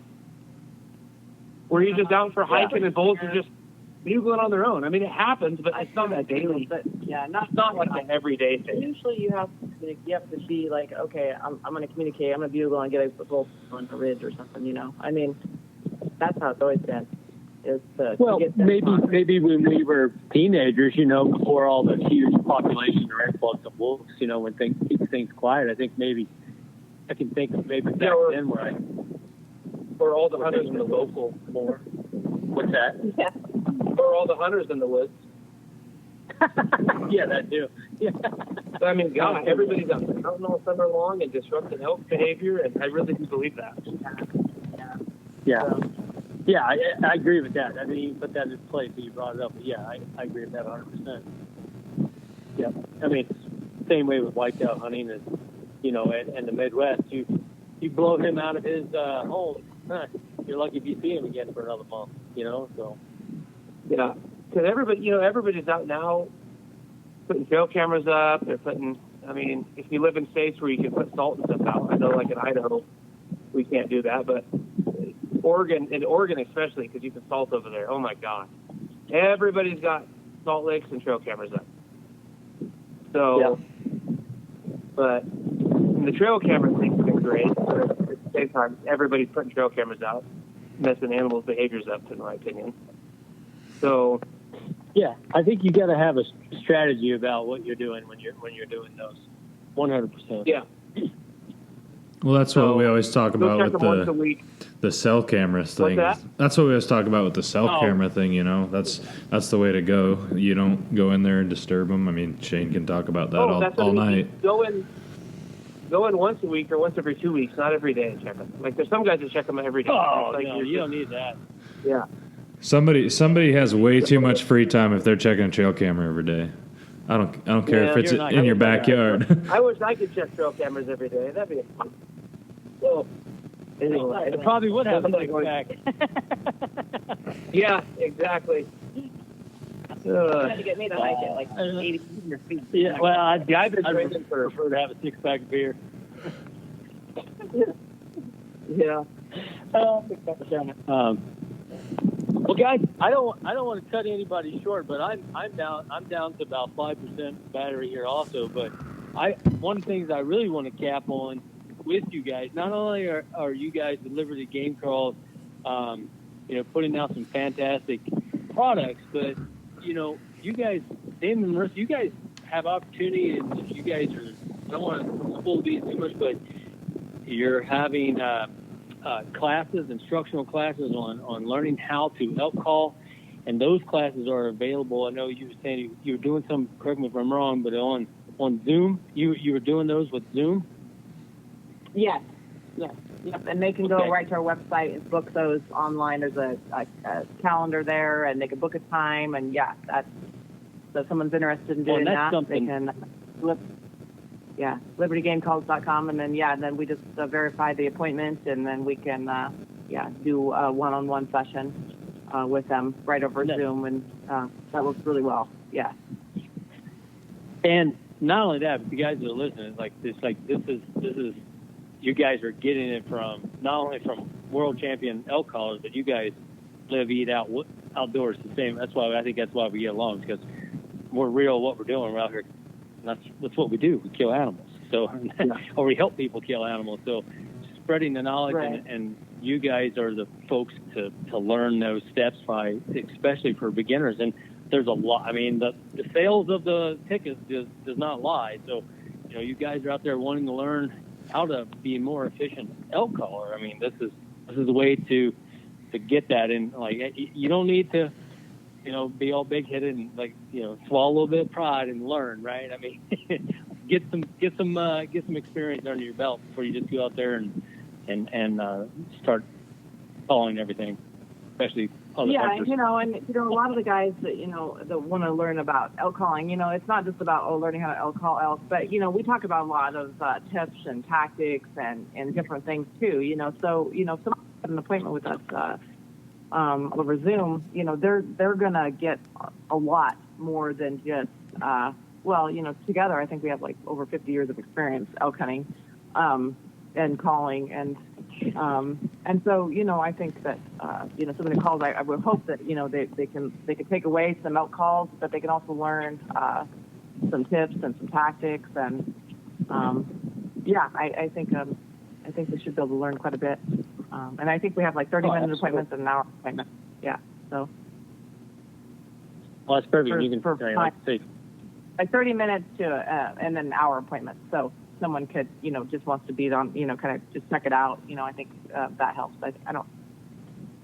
Where you're just out for hiking and bulls are just bugling on their own. I mean, it happens, but it's not a daily, But yeah, it's not like an everyday thing. usually you have to be like, okay, I'm going to communicate. I'm going to bugle and get a bull on the ridge or something. You know, I mean, that's how it's always been. Is to Well, get them maybe when we were teenagers, you know, before all the huge population or influx of wolves, you know, when things keep things quiet, I think maybe I can think of maybe back then where Or all the hunters in the local more. what's that? Yeah. Or all the hunters in the woods. Yeah, that too. Yeah. I mean, God, everybody's out there hunting all summer long and disrupting elk behavior, and I really do believe that. Yeah. Yeah, I agree with that. I mean, you put that in place that you brought it up. But yeah, I agree with that 100%. Yeah. I mean, same way with whitetail hunting is, you know, and the Midwest, you blow him out of his home, you're lucky if you see him again for another month, you know, so. Yeah, because everybody's out now putting trail cameras up. They're putting, I mean, if you live in states where you can put salt and stuff out, I know like in Idaho, we can't do that, but Oregon especially, because you can salt over there. Oh my God. Everybody's got salt licks and trail cameras up. So, but the trail camera thing's been great, but at the same time, everybody's putting trail cameras out, messing animals' behaviors up, in my opinion. So, yeah, I think you got to have a strategy about what you're doing when you're doing those. 100%. yeah. Well, that's what we always talk Go about check with them once a week. the cell camera thing. that? That's what we always talk about with the cell Oh. camera thing. You know, that's the way to go. You don't go in there and disturb them. I mean, Shane can talk about that all what I mean. night. Go in once a week or once every 2 weeks, not every day and check them. Like, there's some guys that check them every day. Oh, like, no, you don't need that. Yeah. Somebody has way too much free time if they're checking a trail camera every day. I don't care Yeah, if it's you're not in your gonna do that. backyard. I wish I could check trail cameras every day. That'd be fun. Well, anyway. It probably would have a Somebody six going- pack. Yeah, exactly. trying to get me to hike it like 80 feet. Yeah, well, I've been I'd training prefer to have a six-pack of beer. Yeah. Well, guys, I don't want to cut anybody short, but I'm down to about 5% battery here also. But one of the things I really want to cap on with you guys, not only are you guys at Liberty Game Crawl, putting out some fantastic products, but you guys, Damian and Marisa, you guys have opportunity, and you guys are, I don't want to spoil these too much, but you're having classes, instructional classes on learning how to elk call, and those classes are available. I know you were saying you were doing some, correct me if I'm wrong, but on Zoom, you were doing those with Zoom? Yes. Yep. And they can go right to our website and book those online. There's a calendar there, and they can book a time. And so if someone's interested in doing that, something. they can libertygamecalls.com, and then we just verify the appointment, and then we can do a one-on-one session with them right over Zoom, and that works really well. Yeah. And not only that, but you guys that are listening, this is you guys are getting it from not only from world champion elk callers, but you guys live, eat outdoors the same. That's why we get along, because we're real what we're doing. We're out here. That's what we do. We kill animals. So, or we help people kill animals. So, spreading the knowledge, Right. and you guys are the folks to learn those steps especially for beginners. And there's a lot. I mean, the sales of the tickets does not lie. So, you guys are out there wanting to learn how to be a more efficient elk caller. I mean, this is a way to get that in. Like, you don't need to, be all big headed and swallow a little bit of pride and learn, right? I mean, get some experience under your belt before you just go out there and start calling everything, especially other hunters. and a lot of the guys that that want to learn about elk calling, it's not just about learning how to elk call elk, but we talk about a lot of tips and tactics and different things too. So someone had an appointment with us over Zoom. They're gonna get a lot more than just together I think we have like over 50 years of experience elk hunting and calling, and so I think that some of the calls I would hope that they can take away some elk calls, but they can also learn some tips and some tactics, and I think they should be able to learn quite a bit, and I think we have like 30-minute appointments and an hour appointment. So Well, that's perfect. You can like 30 minutes to and then an hour appointment. So someone could, just wants to be on, kind of just check it out. I think that helps. I can't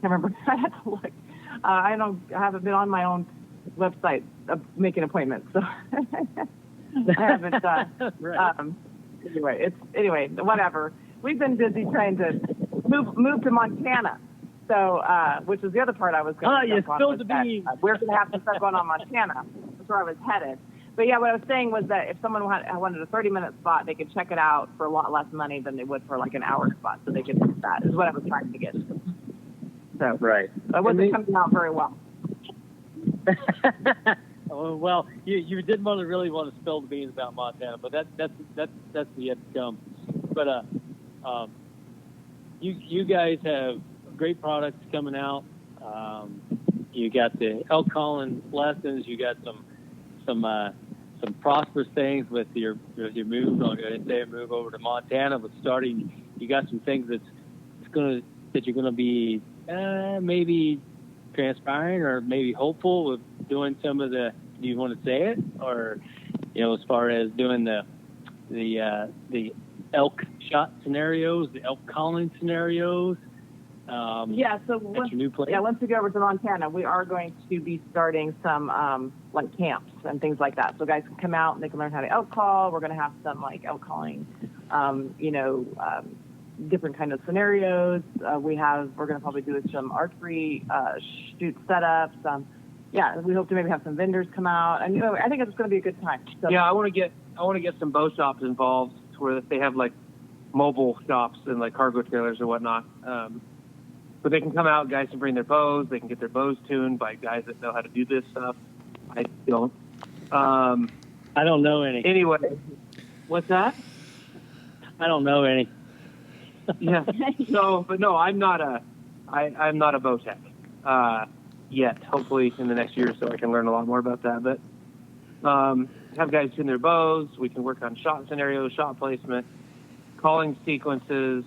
remember. I had to look. I haven't been on my own website making appointments, so I haven't done. Right. Anyway, whatever. We've been busy trying to move to Montana. So, which is the other part I was going to jump on. Spill the beans. We're going to have to start going on Montana. That's where I was headed. But yeah, what I was saying was that if someone wanted a 30-minute spot, they could check it out for a lot less money than they would for like an hour spot. So they could do that. Is what I was trying to get to. So right. It wasn't coming out very well. Well, you didn't really want to spill the beans about Montana, but that's the yet to come. But you guys have great products coming out. You got the elk calling lessons. You got some prosperous things with your move. Move over to Montana, but starting, you got some things that you're gonna be maybe transpiring or maybe hopeful with doing some of the. Do you want to say it, or as far as doing the elk shot scenarios, the elk calling scenarios? So once we go over to Montana, we are going to be starting some like camps and things like that. So guys can come out and they can learn how to elk call. We're going to have some like elk calling, different kind of scenarios. We're going to probably do some archery shoot setups. We hope to maybe have some vendors come out, and I think it's going to be a good time. So, I want to get some bow shops involved, where they have like mobile shops and like cargo trailers or whatnot. But they can come out, guys can bring their bows, they can get their bows tuned by guys that know how to do this stuff. I don't. I don't know any. Anyway, what's that? I don't know any. Yeah. So, but no, I'm not a bow tech yet. Hopefully in the next year or so I can learn a lot more about that. But have guys tune their bows. We can work on shot scenarios, shot placement, calling sequences,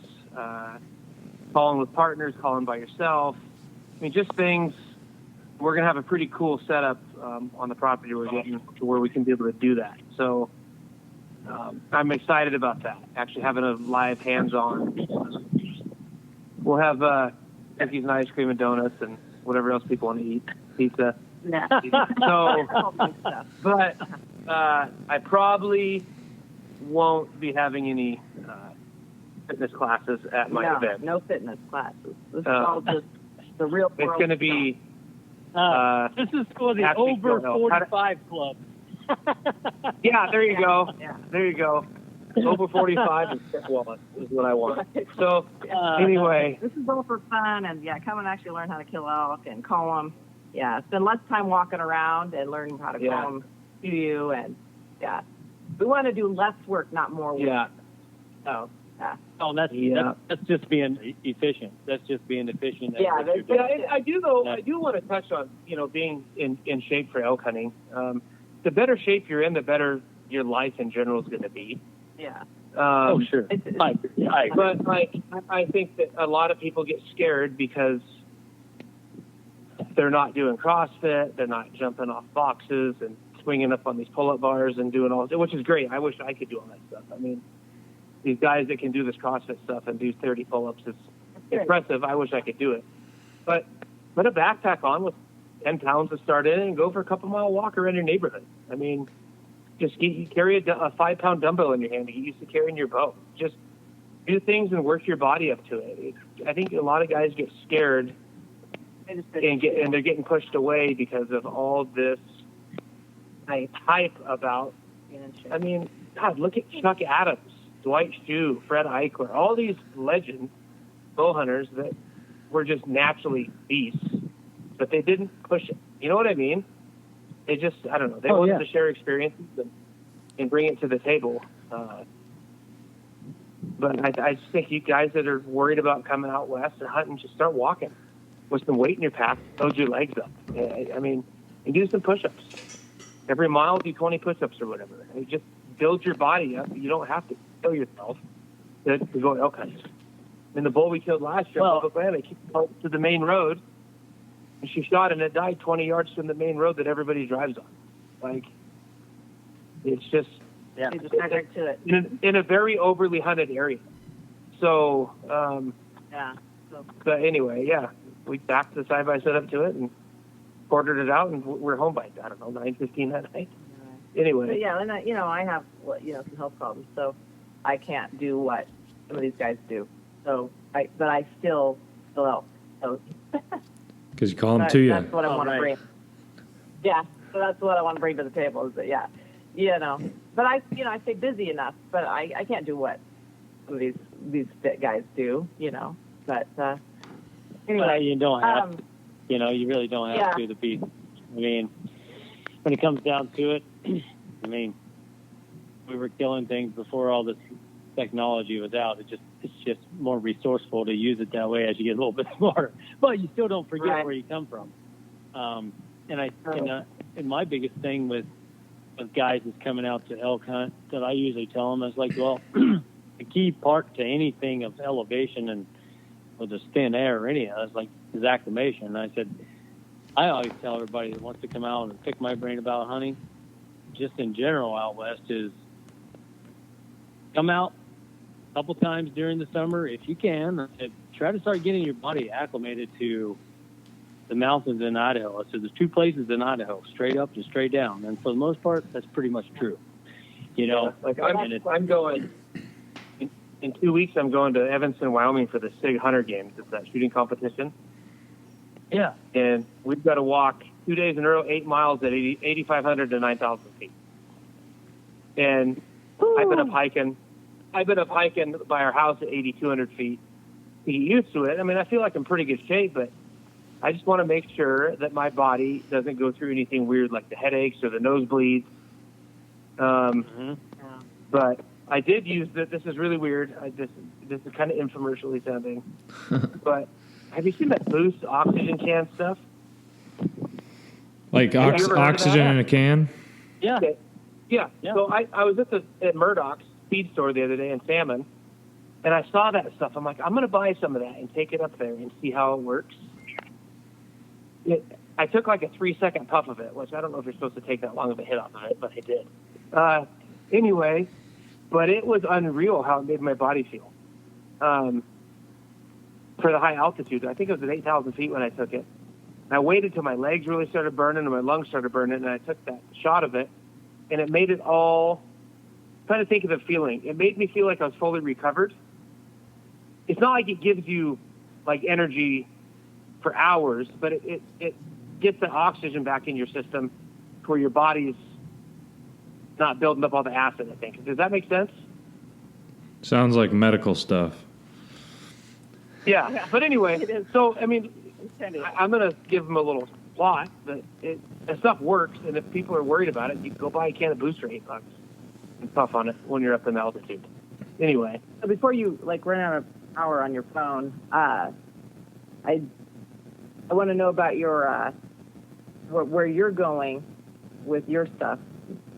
calling with partners, calling by yourself. I mean, just things. We're going to have a pretty cool setup on the property we're getting to where we can be able to do that. So I'm excited about that, actually having a live hands-on. We'll have cookies and ice cream and donuts and whatever else people want to eat, pizza. Yeah. So, but I probably won't be having any fitness classes at my event. No fitness classes. This is all just the real world. It's going to be... this is for the over 45 club. Yeah, there you go. Yeah. There you go. Over 45 and stick wallet is what I want. So, anyway. This is all for fun, and come and actually learn how to kill elk and call them. Yeah, spend less time walking around and learning how to call them to you, and we want to do less work, not more work. Yeah. So Oh, that's just being efficient. That's just being efficient. at Yeah, what you're Yeah, doing. and I do though. I do want to touch on being in shape for elk hunting. The better shape you're in, the better your life in general is going to be. Yeah. Oh, sure. I agree. But I think that a lot of people get scared because they're not doing CrossFit, they're not jumping off boxes and swinging up on these pull-up bars and doing all this, which is great. I wish I could do all that stuff. I mean, these guys that can do this CrossFit stuff and do 30 pull-ups is impressive. I wish I could do it. But put a backpack on with 10 pounds to start in and go for a couple-mile walk around your neighborhood. I mean, just carry a 5-pound dumbbell in your hand to get used to carrying your bow. Just do things and work your body up to it. I think a lot of guys get scared and they're getting pushed away because of all this hype about. I mean, God, look at Chuck Adams, Dwight Schrute, Fred Eichler, all these legends, bow hunters that were just naturally beasts, but they didn't push it. You know what I mean? They just, I don't know. They wanted to share experiences and bring it to the table. But I just think you guys that are worried about coming out west and hunting, just start walking with some weight in your pack, build your legs up. I mean, and do some push-ups. Every mile, do 20 push-ups or whatever. And just build your body up. You don't have to kill yourself to go elk hunting. And the bull we killed last year, they kicked out to the main road, and she shot and it died 20 yards from the main road that everybody drives on. Like, it's just... Yeah. Just right to it. In a very overly hunted area. So, but anyway, yeah. We backed the side-by-side up to it and ordered it out, and we're home by, I don't know, 9:15 that night. Anyway. But yeah, and I have, some health problems, so I can't do what some of these guys do. So, but I still help. So. Because you call them to you. That's what I want to bring. Yeah, so that's what I want to bring to the table is that, But I stay busy enough, but I can't do what some of these fit guys do, But anyway, Well, you don't have to. You really don't have to be. I mean, when it comes down to it, I mean, we were killing things before all this technology was out. It's just more resourceful to use it that way as you get a little bit smarter. But you still don't forget where you come from. And my biggest thing with guys that's coming out to elk hunt that I usually tell them is like, well, the key part to anything of elevation and with the thin air or any of that is acclimation. And I said, I always tell everybody that wants to come out and pick my brain about hunting, just in general out west, is come out a couple times during the summer if you can. I said, try to start getting your body acclimated to the mountains in Idaho. I said, there's 2 places in Idaho, straight up and straight down. And for the most part, that's pretty much true. I'm going, in 2 weeks, I'm going to Evanston, Wyoming for the SIG Hunter Games. It's that shooting competition. Yeah. And we've got to walk 2 days in a row, 8 miles at 8,500 to 9,000 feet. And I've been up hiking by our house at 8,200 feet to get used to it. I mean, I feel like I'm in pretty good shape, but I just want to make sure that my body doesn't go through anything weird like the headaches or the nosebleeds. But I did use this is really weird. This is kind of infomercially sounding. But have you seen that Boost oxygen can stuff? Like oxygen in a can? Yeah. Okay. Yeah. So I was at Murdoch's feed store the other day in Salmon, and I saw that stuff. I'm like, I'm going to buy some of that and take it up there and see how it works. I took like a 3-second puff of it, which I don't know if you're supposed to take that long of a hit off of it, but I did. Anyway, but it was unreal how it made my body feel. For the high altitude, I think it was at 8,000 feet when I took it. I waited till my legs really started burning and my lungs started burning, and I took that shot of it, and it made it all. Trying to think of the feeling. It made me feel like I was fully recovered. It's not like it gives you like energy for hours, but it gets the oxygen back in your system where your body's not building up all the acid, I think. Does that make sense? Sounds like medical stuff. Yeah. But anyway, so, I mean, I'm going to give them a little plot, but the stuff works, and if people are worried about it, you can go buy a can of Booster $8 and puff on it when you're up in altitude. anyway. So before you like run out of power on your phone, I want to know about your where you're going with your stuff,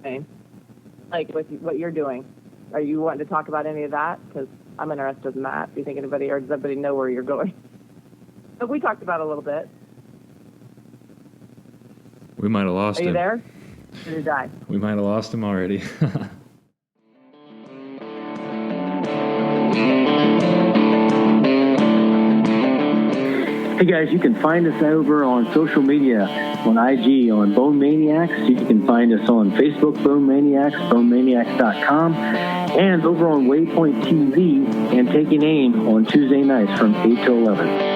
okay? Like with what you're doing. Are you wanting to talk about any of that? Because I'm interested in that. Do you think anybody, or does everybody know where you're going? But we talked about it a little bit. We might have lost Are you him. there? Or did he die? We might have lost him already. Hey guys, you can find us over on social media, on IG, on Bone Maniacs. You can find us on Facebook, Bone Maniacs, bonemaniacs.com, and over on Waypoint TV and Taking Aim on Tuesday nights from 8 to 11.